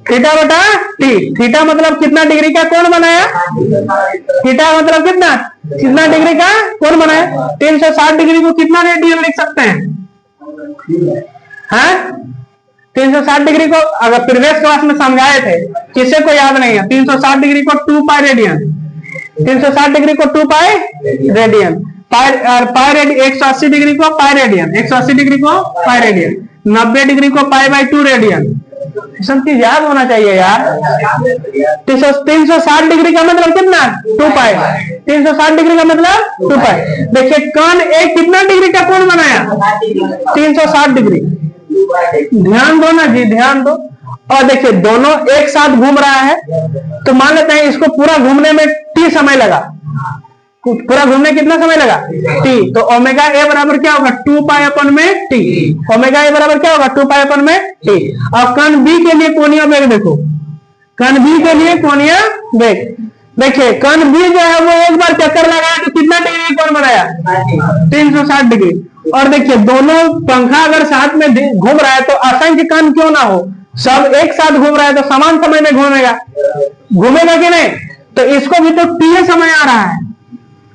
थीटा बटा टी। थीटा मतलब कितना डिग्री का कोण बनाया, थीटा मतलब कितना कितना डिग्री का कोण बनाया। 360 डिग्री को कितना रेडियन लिख सकते हैं, हाँ 360 डिग्री को अगर प्रीवियस क्लास में समझाए थे, किसी को याद नहीं है, 360 डिग्री को 2 पाई रेडियन, 360 डिग्री को 2 pi radian, pi radian 180 degree को पाई रेडियन, 180 डिग्री को पाई रेडियन, 90 डिग्री को पाई बाई 2 रेडियन। सब चीज याद होना चाहिए यार। 360 डिग्री का मतलब कितना 2 पाई, 360 डिग्री का मतलब 2 पाई। देखिए कण ए कितना डिग्री का कोण बनाया 360 डिग्री, ध्यान दो ना जी, ध्यान दो। और देखिए दोनों एक साथ घूम रहा है, तो मान लेते हैं इसको पूरा घूमने में टी समय लगा, पूरा घूमने कितना समय लगा टी, तो ओमेगा ए बराबर क्या होगा 2 पाई अपन में टी। ओमेगा ए बराबर क्या होगा 2 पाई अपन में टी। और कण बी के लिए कोणीय वेग देखो, कण बी के लिए कोणीय वेग देखिए, कण बी जो है वो एक बार चक्कर लगाया तो कितना डिग्री कोण बनाया 360 डिग्री। और देखिए दोनों पंखा अगर साथ में घूम रहा है तो असंख्य कण क्यों ना हो, सब एक साथ घूम रहा है तो समान समय में घूमेगा, घूमेगा कि नहीं। तो इसको भी तो टी समय आ रहा है,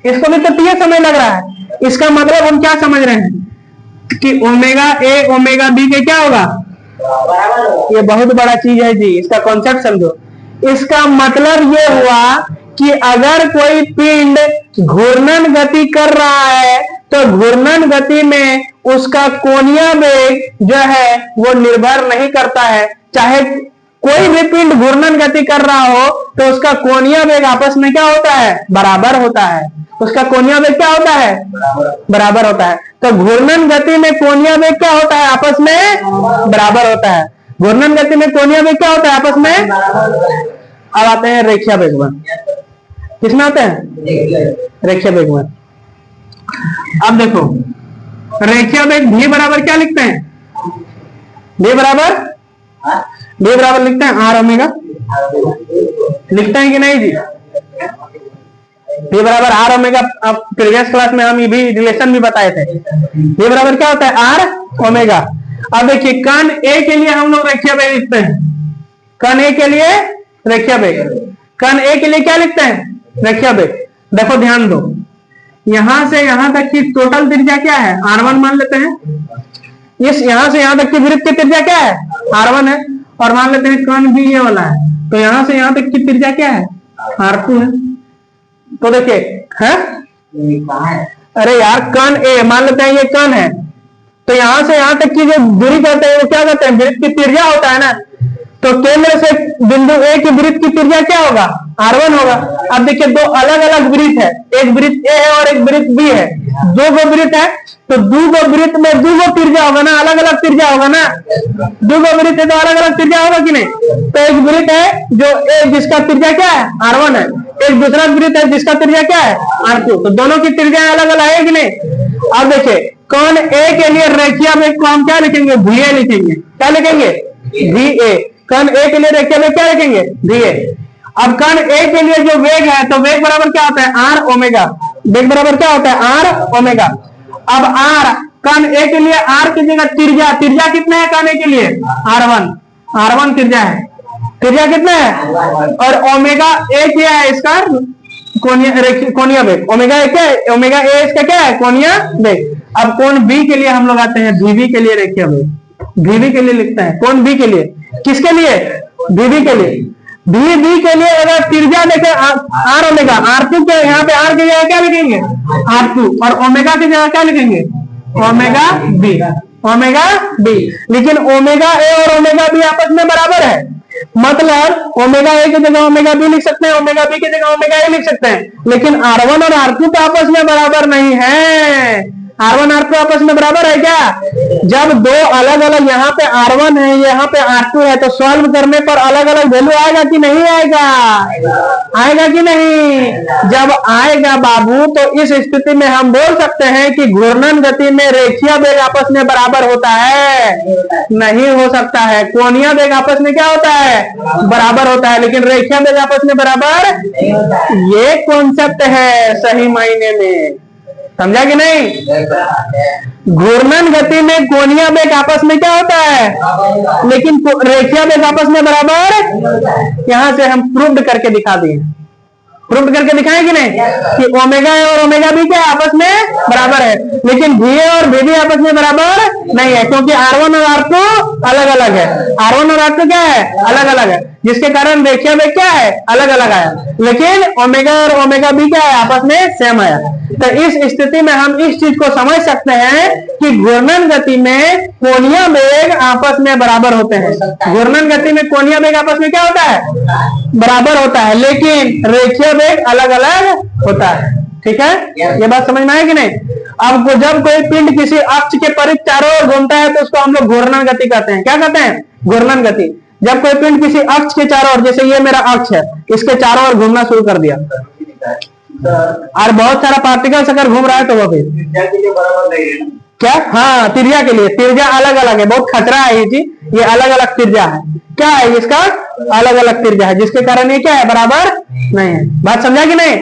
इसको भी तो टी समय लग रहा है। इसका मतलब हम क्या समझ रहे हैं कि ओमेगा ए ओमेगा बी के क्या होगा, ये बहुत बड़ा चीज है जी, इसका कॉन्सेप्ट समझो। इसका मतलब ये हुआ कि अगर कोई पिंड घूर्णन गति कर रहा है तो घूर्णन गति में उसका कोणीय वेग जो है वो निर्भर नहीं करता है। चाहे कोई भी पिंड घूर्णन गति कर रहा हो तो उसका कोणीय वेग आपस में क्या होता है बराबर होता है, उसका कोणीय वेग क्या होता है बराबर होता है। तो घूर्णन गति में कोणीय वेग क्या होता है आपस में बराबर होता है, घूर्णन गति में कोणीय वेग क्या होता है आपस में। अब आते हैं रेखीय वेगमान, किसमें आते हैं रेखीय वेगमान। अब देखो रेखीय वेग v बराबर क्या लिखते हैं, v बराबर लिखते हैं आर ओमेगा, लिखते हैं कि नहीं जी, v बराबर आर ओमेगा। अब प्रीवियस क्लास में हम ये भी रिलेशन भी बताए थे, v बराबर क्या होता है आर ओमेगा। अब देखिए कण ए के लिए हम लोग रेखीय वेग लिखते हैं, कण ए के लिए रेखीय वेग, कण ए के लिए क्या लिखते हैं रेखीय वेग। देखो ध्यान दो, यहां से यहां तक की टोटल त्रिज्या क्या है r1 मान लेते हैं, इस यहां से यहां तक की वृत्त की त्रिज्या क्या है r1 है, और मान लेते हैं कण भी ये वाला है, तो यहां से यहां तक की त्रिज्या क्या है r2 है। तो देखिए है, अरे यार कण ए मान लेते हैं ये कण है, तो यहां से यहां तक की जो दूरी करते हैं वो क्या करते हैं वृत्त की त्रिज्या होता है ना। तो केंद्र से बिंदु ए की वृत्त की त्रिज्या क्या होगा r1 होगा। अब देखिए दो अलग अलग वृत्त है, एक वृत्त ए है और एक वृत्त बी है, दो गो वृत्त है तो दो गो वृत्त में दो गो त्रिज्या होगा ना, अलग अलग त्रिज्या होगा ना, दो गो वृत्त है तो अलग अलग त्रिज्या होगा कि नहीं। तो एक वृत्त है जो ए जिसका त्रिज्या क्या है r1 है, एक दूसरा वृत्त है जिसका त्रिज्या क्या है r2, तो दोनों की त्रिज्या अलग अलग है कि नहीं। अब देखिए कण ए के लिए रेखीय वेग को हम क्या लिखेंगे va लिखेंगे, क्या लिखेंगे va। कण ए के लिए रेखीय वेग क्या लिखेंगे va। अब कण ए के लिए जो वेग है तो वेग बराबर क्या होता है आर ओमेगा, वेग बराबर क्या होता है आर ओमेगा। अब आर कण ए के लिए आर की जगह त्रिज्या, त्रिज्या कितना है कण ए के लिए r1 त्रिज्या है, त्रिज्या कितना है, और ओमेगा ए क्या है इसका कोणीय वेग, ओमेगा ए क्या है, ओमेगा ए इसका क्या है कोणीय वेग। अब कोण बी के लिए हम लोग आते हैं बीबी के लिए रेखीय वेग, बीबी के लिए लिखते हैं कोण बी के लिए, किसके लिए बीबी के लिए। बी के लिए अगर त्रिज्या देखे आर ओमेगा, r2 के यहाँ पे आर की जगह क्या लिखेंगे r2, और ओमेगा की जगह क्या लिखेंगे ओमेगा बी, ओमेगा बी। लेकिन ओमेगा ए और ओमेगा बी आपस में बराबर है, मतलब ओमेगा ए की जगह ओमेगा बी लिख सकते हैं, ओमेगा बी की जगह ओमेगा ए लिख सकते हैं, लेकिन r1 और r2 तो आपस में बराबर नहीं है। R1 R2 आपस में बराबर है क्या? जब दो अलग अलग, यहाँ पे R1 है, यहाँ पे R2 है, तो सॉल्व करने पर अलग अलग वैल्यू आएगा कि नहीं आएगा? आएगा कि नहीं? जब आएगा बाबू, तो इस स्थिति में हम बोल सकते हैं कि घूर्णन गति में रेखीय वेग आपस में बराबर होता है? नहीं हो सकता है। कोणीय वेग आपस में क्या होता है? बराबर होता है, लेकिन रेखीय वेग आपस में बराबर, ये कॉन्सेप्ट है सही मायने में। समझा कि नहीं? घूर्णन गति में कोणीय वेग आपस में क्या होता है, लेकिन रेखीय वेग आपस में बराबर। यहां से हम प्रूव करके दिखा दिए। प्रूव करके दिखाएं कि नहीं कि ओमेगा ए और ओमेगा बी क्या आपस में बराबर है, लेकिन वी ए और वी आपस में बराबर नहीं है, क्योंकि R1 और R2 अलग अलग है। R1 और R2 क्या है? अलग अलग है, जिसके कारण रेखीय वेग क्या है? अलग अलग आया, लेकिन ओमेगा और ओमेगा बी क्या है? आपस में सेम आया। तो इस स्थिति में हम इस चीज को समझ सकते हैं कि घूर्णन गति में कोणीय वेग आपस में बराबर होते हैं। घूर्णन गति में कोणीय वेग आपस में क्या होता है? बराबर होता है, लेकिन रेखीय वेग अलग अलग होता है। ठीक है, ये बात समझ में आया कि नहीं? अब जब कोई पिंड किसी अक्ष के परिध चारों ओर घूमता है तो उसको हम लोग घूर्णन गति कहते हैं। क्या कहते हैं? घूर्णन गति। जब कोई पिंड किसी अक्ष के चारों ओर, जैसे ये मेरा अक्ष है, इसके चारों ओर घूमना शुरू कर दिया, और बहुत सारा पार्टिकल्स अगर घूम रहा है तो वो भी क्या? हाँ, त्रिज्या के लिए। त्रिज्या अलग अलग है, बहुत खतरा है ये चीज। ये अलग अलग त्रिज्या है। क्या है इसका? अलग अलग त्रिज्या है, जिसके कारण ये क्या है? बराबर नहीं है। बात समझा कि नहीं?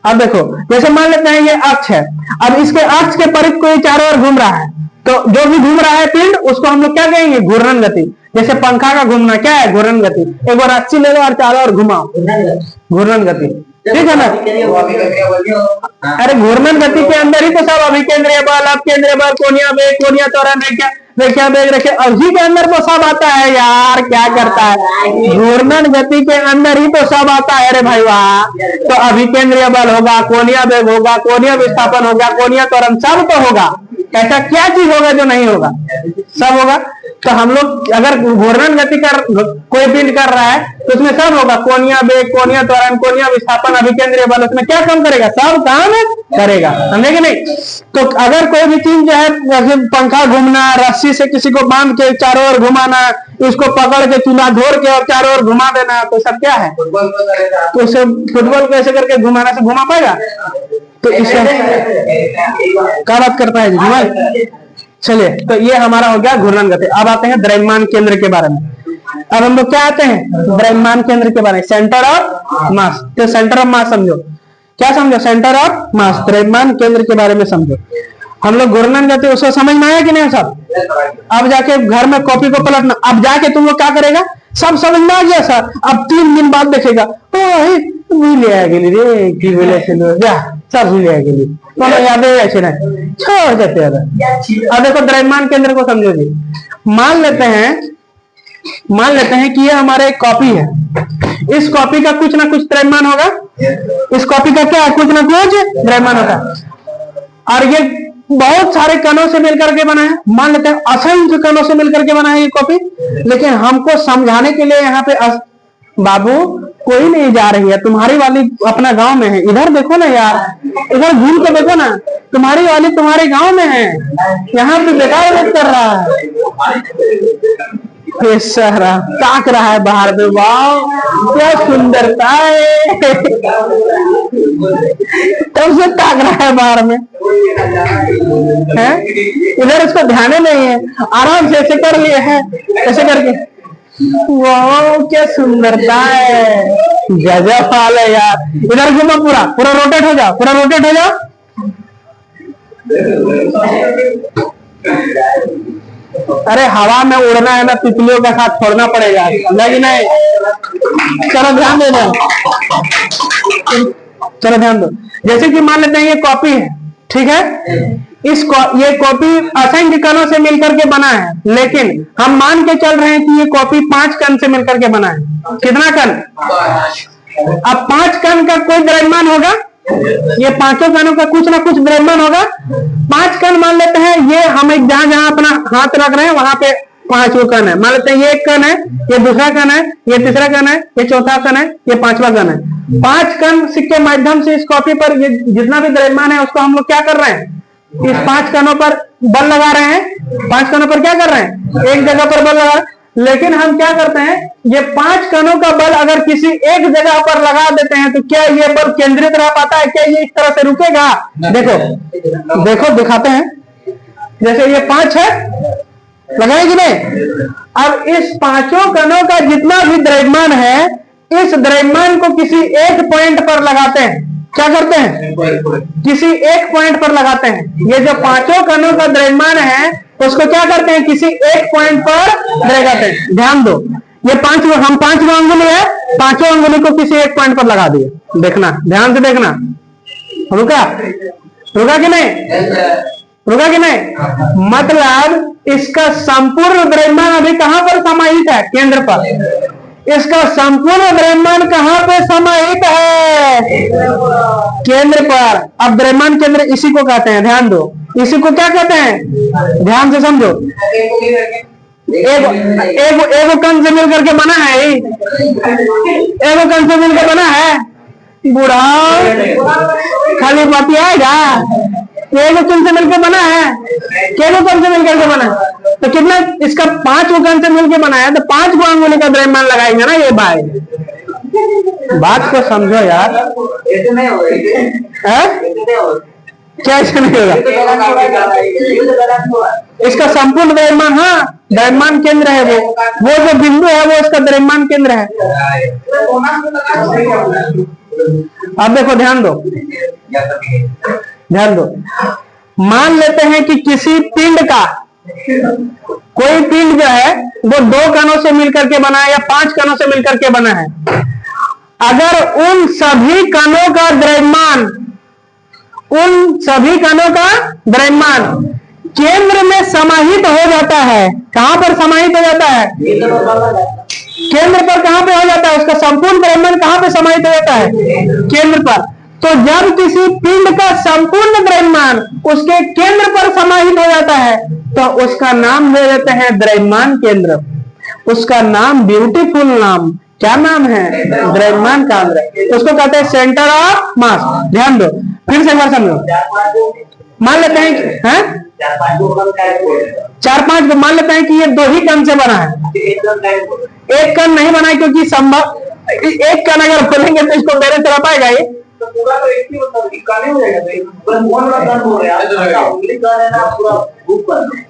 अब देखो, जैसे मान लेते हैं ये अक्ष है, अब इसके अक्ष के परिध कोई चारों ओर घूम रहा है, तो जो भी घूम रहा है पिंड, उसको हम लोग क्या कहेंगे? घूर्णन गति। जैसे पंखा का घूमना क्या है? घूर्णन गति। एक बार रस्सी ले लो और चारों ओर घुमाओ, घूर्णन गति। ठीक है ना? अरे घूर्णन गति के अंदर ही तो सब अभिकेंद्रीय बल, अपकेंद्रीय बल, कोणीय वेग, कोणीय त्वरण, रेखीय वेग, अभी के अंदर तो सब आता है यार। क्या करता है? घूर्णन गति के अंदर ही तो सब आता है। अरे भाई वाह, तो अभिकेंद्रीय बल होगा, कोणीय वेग होगा, कोणीय विस्थापन होगा, कोणीय त्वरण, सब तो होगा। ऐसा क्या चीज होगा जो नहीं होगा? सब होगा। तो हम लोग अगर घूर्णन गति कर कोई पिंड कर रहा है तो उसमें सब होगा, कोणीय वेग, कोणीय त्वरण, कोणीय विस्थापन, अभिकेंद्रीय बल, उसमें क्या काम करेगा? सब काम करेगा। समझे कि नहीं? तो अगर कोई भी चीज जो है, जैसे पंखा घूमना, रस्सी से किसी को बांध के चारों ओर घुमाना, इसको पकड़ के चूल्हा धोर के और चारों ओर घुमा देना, तो सब क्या है? तो उसे फुटबॉल को ऐसे करके घुमाना से घुमा पाएगा? तो इससे क्या बात करता है जी? चलिए, तो ये हमारा हो गया घूर्णन गति। अब आते हैं द्रव्यमान केंद्र के बारे में। अब हम लोग क्या आते हैं? द्रव्यमान केंद्र के बारे में, सेंटर ऑफ मास। तो सेंटर ऑफ मास समझो, क्या समझो? सेंटर ऑफ मास, द्रव्यमान केंद्र के बारे में समझो। हम लोग घूर्णन गति उसको समझ में आया कि नहीं सब? अब जाके घर में कॉपी को पलटना। अब जाके तुम लोग क्या करेगा? सब समझ में आ गया सर। अब 3 दिन बाद देखेगा, भूल रे की बोले सब भूल गेली, याद छोड़ देते। अब देखो द्रव्यमान केंद्र को समझो जी। मान लेते हैं कि ये हमारे एक कॉपी है। इस कॉपी का कुछ ना कुछ द्रव्यमान होगा। इस कॉपी का क्या? कुछ ना कुछ द्रव्यमान होगा। और ये बहुत सारे कणों से मिलकर के बना है। मान लेते हैं असंख्य कणों से मिलकर के बना है ये कॉपी। लेकिन हमको समझाने के लिए यहाँ पे बाबू कोई नहीं जा रही है, तुम्हारी वाली अपना गांव में है। इधर देखो ना यार, इधर घूम के देखो ना, तुम्हारी वाली तुम्हारे गांव में है, यहाँ पे बेकार वेट कर रहा है। सारा ताक रहा है बाहर में। वाह क्या सुंदरता है, तब से ताक रहा है बाहर में है। इधर इसको ध्यान नहीं है, आराम से ऐसे कर लिए है, ऐसे करके। वाह क्या सुंदरता है, गजब हाल है यार। इधर घूमो, पूरा पूरा रोटेट हो जाओ, पूरा रोटेट हो जाओ। अरे हवा में उड़ना है ना, तितलियों का साथ छोड़ना पड़ेगा, समझा कि नहीं? चलो ध्यान दे दो, चलो ध्यान दो। जैसे कि मान लेते हैं ये कॉपी है, ठीक है? ये कॉपी असंख्य कणों से मिलकर के बना है, लेकिन हम मान के चल रहे हैं कि ये कॉपी 5 कण से मिलकर के बना है। कितना कण? अब 5 कण का कोई द्रव्यमान होगा, ये 5 कणों का कुछ ना कुछ द्रव्यमान होगा। 5 कण मान लेते हैं, ये हम एक जहां अपना हाथ रख रहे हैं वहां पे 5 कण है। मान लेते हैं ये एक कण है, ये दूसरा कण है, ये तीसरा कण है, ये चौथा कण है, ये 5वां कण है। 5 कण के माध्यम से इस कॉपी पर ये जितना भी द्रव्यमान है उसको हम लोग क्या कर रहे हैं? इस 5 कणों पर बल लगा रहे हैं, 5 कणों पर क्या कर रहे हैं, एक जगह पर बल लगा। लेकिन हम क्या करते हैं, ये 5 कणों का बल अगर किसी एक जगह पर लगा देते हैं तो क्या ये बल केंद्रित रह पाता है, क्या ये इस तरह से रुकेगा? देखो देखो दिखाते हैं, जैसे ये 5 है, लगाए कि नहीं। अब इस 5 कणों का जितना भी द्रव्यमान है, इस द्रव्यमान को किसी एक पॉइंट पर लगाते हैं। क्या करते हैं, किसी एक पॉइंट पर लगाते हैं। ये जो 5 कणों का द्रव्यमान है उसको क्या करते हैं, किसी एक पॉइंट पर लगाते हैं। ध्यान दो, ये 5 हम 5 अंगुली है, 5 अंगुली को किसी एक पॉइंट पर लगा दिए। देखना, ध्यान से देखना, रुका रुका कि नहीं, रुका कि नहीं। मतलब इसका संपूर्ण द्रव्यमान अभी कहां पर समाहित है, केंद्र पर। इसका संपूर्ण द्रव्यमान कहां पे समाहित है, केंद्र पर। अब द्रव्यमान केंद्र इसी को कहते हैं, ध्यान दो, इसी को क्या कहते हैं, ध्यान से समझो। एगो कण से मिलकर के बना है, एगो कण से मिलकर बना है, बूढ़ा खाली बाती आएगा। एगो कण से मिलकर बना है, केगो कण से मिलकर के बना है, तो कितना, इसका 5 कण से मिलकर बना है, तो 5 अंगुली का द्रव्यमान लगाएंगे ना ये भाई। बात को समझो यार, क्या ऐसा नहीं होगा। इसका संपूर्ण द्रव्यमान, हाँ द्रव्यमान केंद्र है, वो जो बिंदु है वो इसका द्रव्यमान केंद्र है। अब देखो, ध्यान दो, ध्यान दो। मान लेते हैं कि किसी पिंड का, कोई पिंड जो है वो 2 कणों से मिलकर के बना है या 5 कणों से मिलकर के बना है। अगर उन सभी कणों का द्रव्यमान, उन सभी कणों का द्रव्यमान केंद्र में समाहित हो जाता है, कहां पर समाहित हो जाता है, केंद्र पर। कहां पे हो जाता है, उसका संपूर्ण द्रव्यमान कहां पे समाहित हो जाता है, केंद्र पर। तो जब किसी पिंड का संपूर्ण द्रव्यमान उसके केंद्र पर समाहित हो जाता है तो उसका नाम दे देते हैं द्रव्यमान केंद्र। उसका नाम ब्यूटीफुल नाम, क्या नाम है, द्रव्यमान केंद्र। उसको कहते हैं सेंटर ऑफ मास। ध्यान दो, फिर से एक बार समझो। मान लेते हैं, 4-5 मान लेते हैं कि ये 2 ही कण से बना है, एक कण नहीं बना है, क्योंकि संभव एक कण अगर बोलेंगे तो इसको मेरे तरफ आएगा ये, तो पूरा तो एक ही हो जाएगा।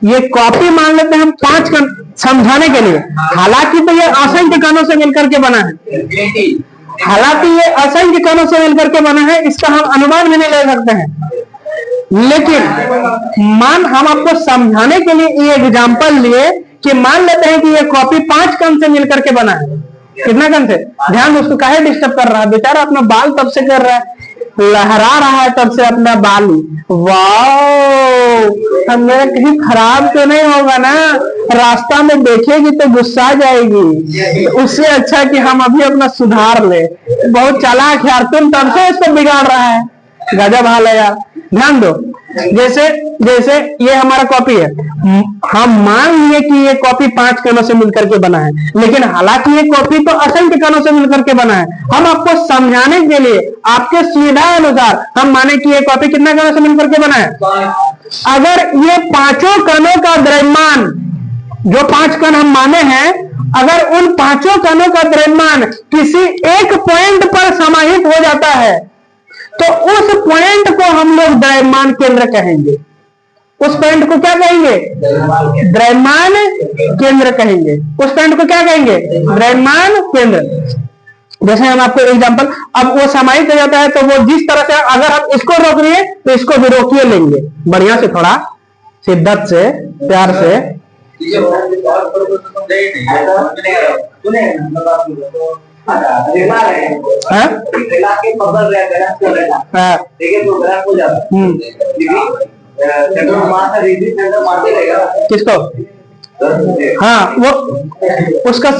ये कॉपी मान लेते हैं हम 5 कण समझाने के लिए। हालांकि तो ये असंख्य कणों से मिलकर के बना है, हालांकि ये असंख्य कणों से मिलकर के बना है, इसका हम अनुमान भी नहीं ले सकते हैं। लेकिन हम आपको समझाने के लिए ये एग्जांपल लिए कि मान लेते हैं कि ये कॉपी 5 कण से मिलकर के बना है। कितना कण से, ध्यान, उसको काहे डिस्टर्ब कर रहा है बेचारा, अपना बाल तब से कर रहा है, लहरा रहा है तब से अपना बाल। वाह, मेरा कहीं खराब तो नहीं होगा ना, रास्ता में देखेगी तो गुस्सा आ जाएगी। उससे अच्छा कि हम अभी अपना सुधार ले। बहुत चालाक यार, तुम तब से इसको बिगाड़ रहा है, गजब हाल है यार। ध्यान दो, जैसे जैसे ये हमारा कॉपी है, हम मान लिए कि ये कॉपी 5 कणों से मिलकर के बना है, लेकिन हालांकि ये कॉपी तो असंख्य कणों से मिलकर के बना है। हम आपको समझाने के लिए, आपके सुविधा अनुसार हम माने कि ये कॉपी कितना कणों से मिलकर के बना है। अगर ये 5 कणों का द्रव्यमान, जो 5 कण हम माने हैं, अगर उन 5 कणों का द्रव्यमान किसी एक पॉइंट पर समाहित हो जाता है तो उस पॉइंट को हम लोग द्रव्यमान केंद्र कहेंगे। उस पॉइंट को क्या कहेंगे, द्रव्यमान केंद्र कहेंगे। उस पॉइंट को क्या कहेंगे, द्रव्यमान केंद्र। जैसे हम आपको एग्जांपल, अब वो समाहित हो जाता है तो वो जिस तरह से, अगर हम इसको रोक रहे हैं तो इसको भी रोकिए लेंगे बढ़िया से, थोड़ा शिद्दत से, प्यार से। किसको, हाँ वो उसका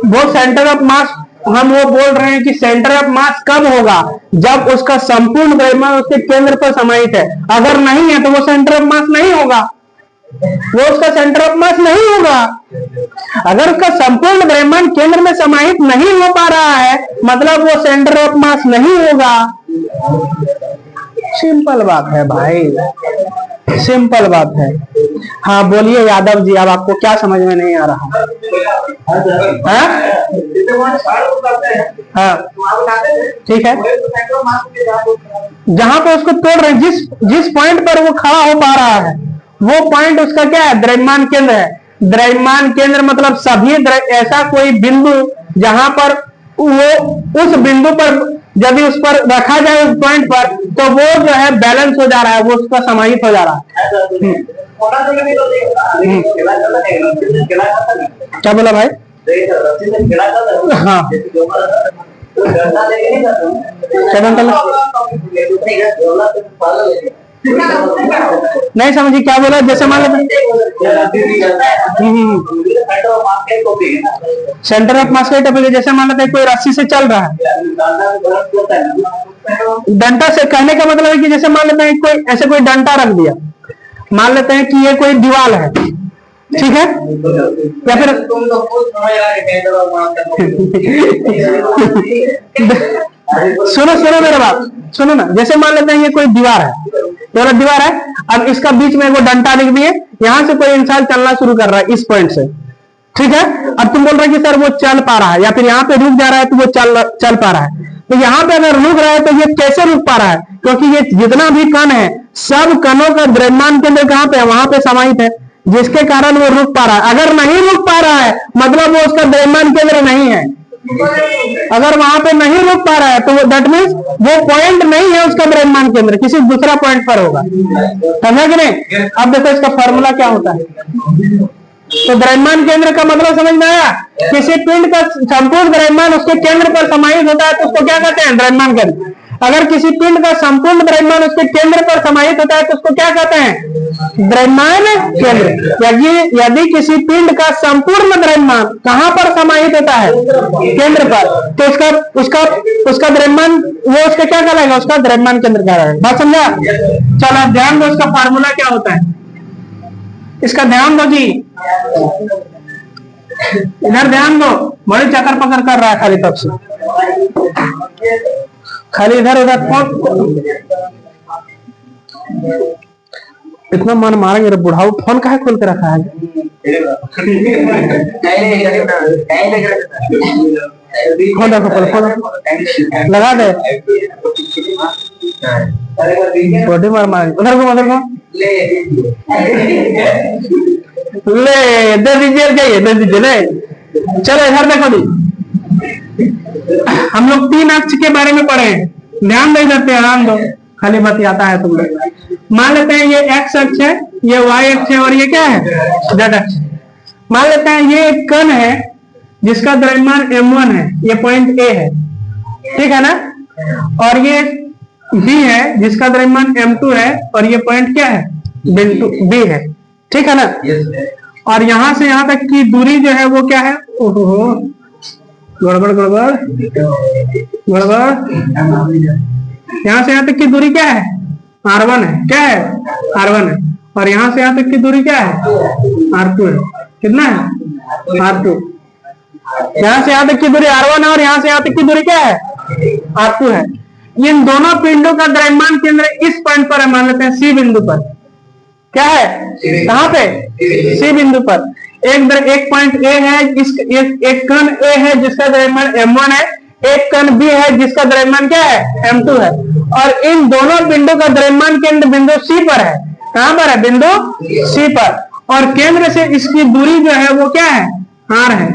वो सेंटर ऑफ मास, हम वो बोल रहे हैं कि सेंटर ऑफ मास कब होगा, जब उसका संपूर्ण द्रव्यमान उसके केंद्र पर समाहित है। अगर नहीं है तो वो सेंटर ऑफ मास नहीं होगा, वो उसका सेंटर ऑफ मास नहीं होगा। अगर उसका संपूर्ण द्रव्यमान केंद्र में समाहित नहीं हो पा रहा है, मतलब वो सेंटर ऑफ मास नहीं होगा। सिंपल बात है भाई। सिंपल बात है। हाँ बोलिए यादव जी, अब आपको क्या समझ में नहीं आ रहा? हाँ हाँ ठीक है, जहां पे उसको तोड़ रहे, जिस पॉइंट पर वो खड़ा हो पा रहा है वो पॉइंट उसका क्या है? द्रव्यमान केंद्र है। द्रव्यमान केंद्र मतलब सभी ऐसा कोई बिंदु जहां पर वो उस बिंदु पर यदि उस पर रखा जाए उस पॉइंट पर, तो वो जो है बैलेंस हो जा रहा है, वो उसका समाहित हो जा रहा है। क्या बोला भाई? हाँ नहीं समझी क्या बोला? जैसे मान लो सेंटर ऑफ मास के जैसे मान लेते हैं कोई रस्सी से चल रहा है, डंडा से कहने का मतलब है कि जैसे मान लेते हैं कोई ऐसे कोई डंडा रख दिया, मान लेते हैं कि ये कोई दीवार है, ठीक है, या फिर सुनो मेरा बात सुनो ना, जैसे मान लेते हैं ये कोई दीवार है, ये दीवार है, अब इसका बीच में वो डंडा लिख दिए, यहां से कोई इंसान चलना शुरू कर रहा है इस पॉइंट से, ठीक है। अब तुम बोल रहे कि सर वो चल पा रहा है, या फिर यहाँ पे रुक जा रहा है तो वो चल पा रहा है, तो यहाँ पे अगर रुक रहा है तो ये कैसे रुक पा रहा है? क्योंकि ये जितना भी कण है सब कणों का द्रव्यमान केंद्र कहाँ पे है? वहां पे समाहित है, जिसके कारण वो रुक पा रहा है। अगर नहीं रुक पा रहा है मतलब वो उसका द्रव्यमान केंद्र नहीं है। अगर वहां पे नहीं रुक पा रहा है तो दैट मीन्स वो पॉइंट नहीं है उसका द्रव्यमान केंद्र, किसी दूसरा पॉइंट पर होगा, समझा कि नहीं? अब देखो इसका फॉर्मूला क्या होता है। तो द्रव्यमान केंद्र का मतलब समझ में आया? किसी पिंड का संपूर्ण द्रव्यमान उसके केंद्र पर समाहित होता है तो उसको क्या कहते हैं? द्रव्यमान केंद्र। अगर किसी पिंड का संपूर्ण द्रव्यमान उसके केंद्र पर समाहित होता है तो उसको क्या कहते हैं? द्रव्यमान केंद्र। यदि किसी पिंड का संपूर्ण द्रव्यमान कहां पर समाहित होता है? केंद्र पर, तो उसका द्रव्यमान वो उसका क्या कहलाएगा? उसका द्रव्यमान केंद्र कहलाएगा। बात समझा? चलो ध्यान दो, इसका फार्मूला क्या होता है, इसका ध्यान दो जी, इधर ध्यान दो, बड़ी चक्कर पकड़ कर रहा है खाली तब से, खाली इधर उधर फोन, इतना मन मारेंगे रे बुढ़ाऊ, फोन काहे खोल के रखा है? फोन रखो, फोन लगा दे, बॉडी मार उधर को ले दे दीजिए, दे दीजिए ले। चलो इधर देखो दी, हम लोग 3 अक्ष के बारे में पढ़े, ध्यान दे देते हैं, ध्यान दो, खाली बतियाता है तुम लोग। मान लेते हैं ये एक्स अक्ष है, ये वाई अक्ष है, और ये क्या है? जेड अक्ष। मान लेते हैं ये एक कण है जिसका द्रव्यमान m1 है, ये पॉइंट ए है, ठीक है ना, और ये बी है जिसका द्रव्यमान m2 है, और ये पॉइंट क्या है? बिंदु बी है, ठीक है ना। और यहां से यहां तक की दूरी जो है वो क्या है? ओहो गड़बड़ गड़बड़ गड़बड़, यहां से यहां तक की दूरी क्या है? r1 है, क्या है? r1 है, और यहां से यहां तक की दूरी क्या है? r2 है। कितना है? r2। यहां से यहां तक की दूरी r1 है, और यहां से यहां तक की दूरी क्या है? r2 है। इन दोनों पिंडों का द्रव्यमान केंद्र इस पॉइंट पर है, मान लेते हैं सी बिंदु पर। क्या है? कहां पे? सी बिंदु पर। एक पॉइंट ए है, एक कण ए है जिसका द्रव्यमान m1 है, एक कण बी है जिसका द्रव्यमान क्या है? m2 है, और इन दोनों बिंदु का द्रव्यमान केंद्र बिंदु सी पर है। कहां पर है? बिंदु सी पर। और केंद्र से इसकी दूरी जो है वो क्या है? r है।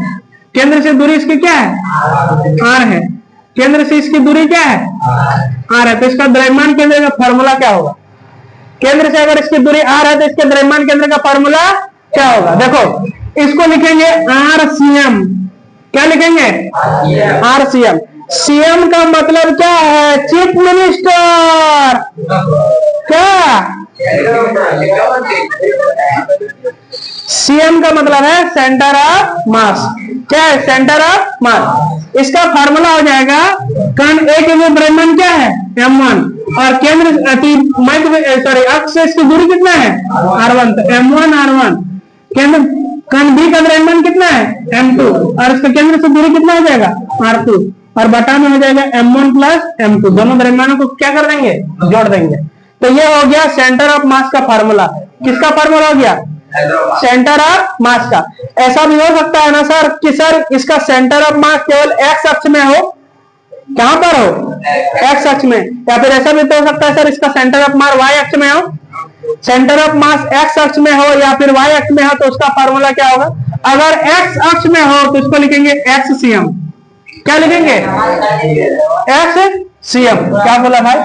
केंद्र से दूरी इसकी क्या है? r है। केंद्र से इसकी दूरी क्या है? r है। तो इसका द्रव्यमान केंद्र का फॉर्मूला क्या होगा? केंद्र से अगर इसकी दूरी r है तो इसके द्रव्यमान केंद्र का फॉर्मूला क्या होगा? देखो इसको लिखेंगे RCM। क्या लिखेंगे? RCM। CM का मतलब क्या है? Chief minister. क्या? CM का मतलब है सेंटर ऑफ मास। क्या है? Centre of mass. इसका फार्मूला हो जाएगा, कण ए के लिए द्रव्यमान क्या है? m1, और केंद्र मध्य अक्ष से इसकी दूरी कितना है? r1, तो m1 r1। केंद्र कण बी का द्रव्यमान कितना है? m2, और इसके केंद्र से दूरी कितना हो जाएगा? r2, और बटा में हो जाएगा m1 प्लस m2। दोनों द्रव्यमानों को क्या कर देंगे? जोड़ देंगे। तो ये हो गया सेंटर ऑफ मास का फार्मूला। किसका फार्मूला हो गया? सेंटर ऑफ मास का। ऐसा भी हो सकता है ना सर कि सर इसका सेंटर ऑफ मास केवल एक्स अक्ष में हो, कहां पर हो? एक्स अक्ष में। या फिर ऐसा भी तो हो सकता है सर इसका सेंटर ऑफ मास वाई अक्ष में हो। सेंटर ऑफ मास एक्स अक्ष में हो या फिर वाई अक्ष में हो तो उसका फार्मूला क्या होगा? अगर एक्स अक्ष में हो तो इसको लिखेंगे एक्स सीएम। क्या लिखेंगे? Ex CM. क्या बोला भाई?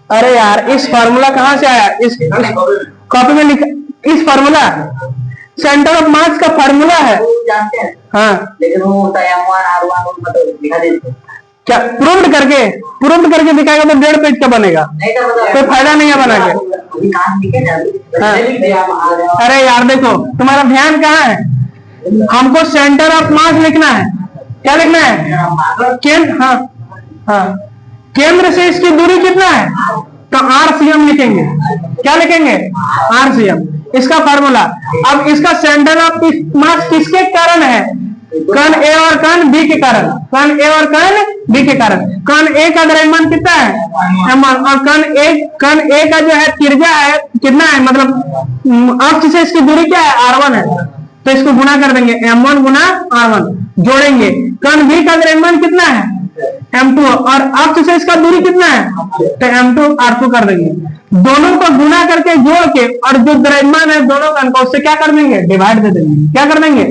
अरे यार इस फार्मूला कहां से आया? इस कॉपी में लिखा, इस फार्मूला सेंटर ऑफ मास का फार्मूला है। हाँ लेकिन वो होता है M1 R1 मतलब दिखा देते हैं। क्या प्रूव्ड करके दिखाएगा तो 1.5 पेज का बनेगा, कोई फायदा नहीं है बना के। हाँ। अरे यार देखो तुम्हारा ध्यान कहाँ है? हमको सेंटर ऑफ मास लिखना है। क्या लिखना है? केंद्र। हाँ हाँ, केंद्र से इसकी दूरी कितना है? तो RCM लिखेंगे। क्या लिखेंगे? RCM। इसका फार्मूला। अब इसका सेंटर ऑफ मास किसके कारण है? कण ए और कण बी के कारण। कण ए और कण बी के कारण। कण ए का द्रव्यमान कितना है? M1। और कण ए का जो है त्रिज्या है कितना है, मतलब अक्ष से इसकी दूरी क्या है? R1 है। तो इसको गुणा कर देंगे, M1 गुना R1 जोड़ेंगे। कण बी का द्रव्यमान कितना है? M2। और अक्ष से इसका दूरी कितना है? तो M2 R2 कर देंगे। दोनों को गुणा करके जोड़ के और जो द्रव्यमान है दोनों का अंक उससे क्या कर देंगे? डिवाइड दे देंगे। क्या कर देंगे?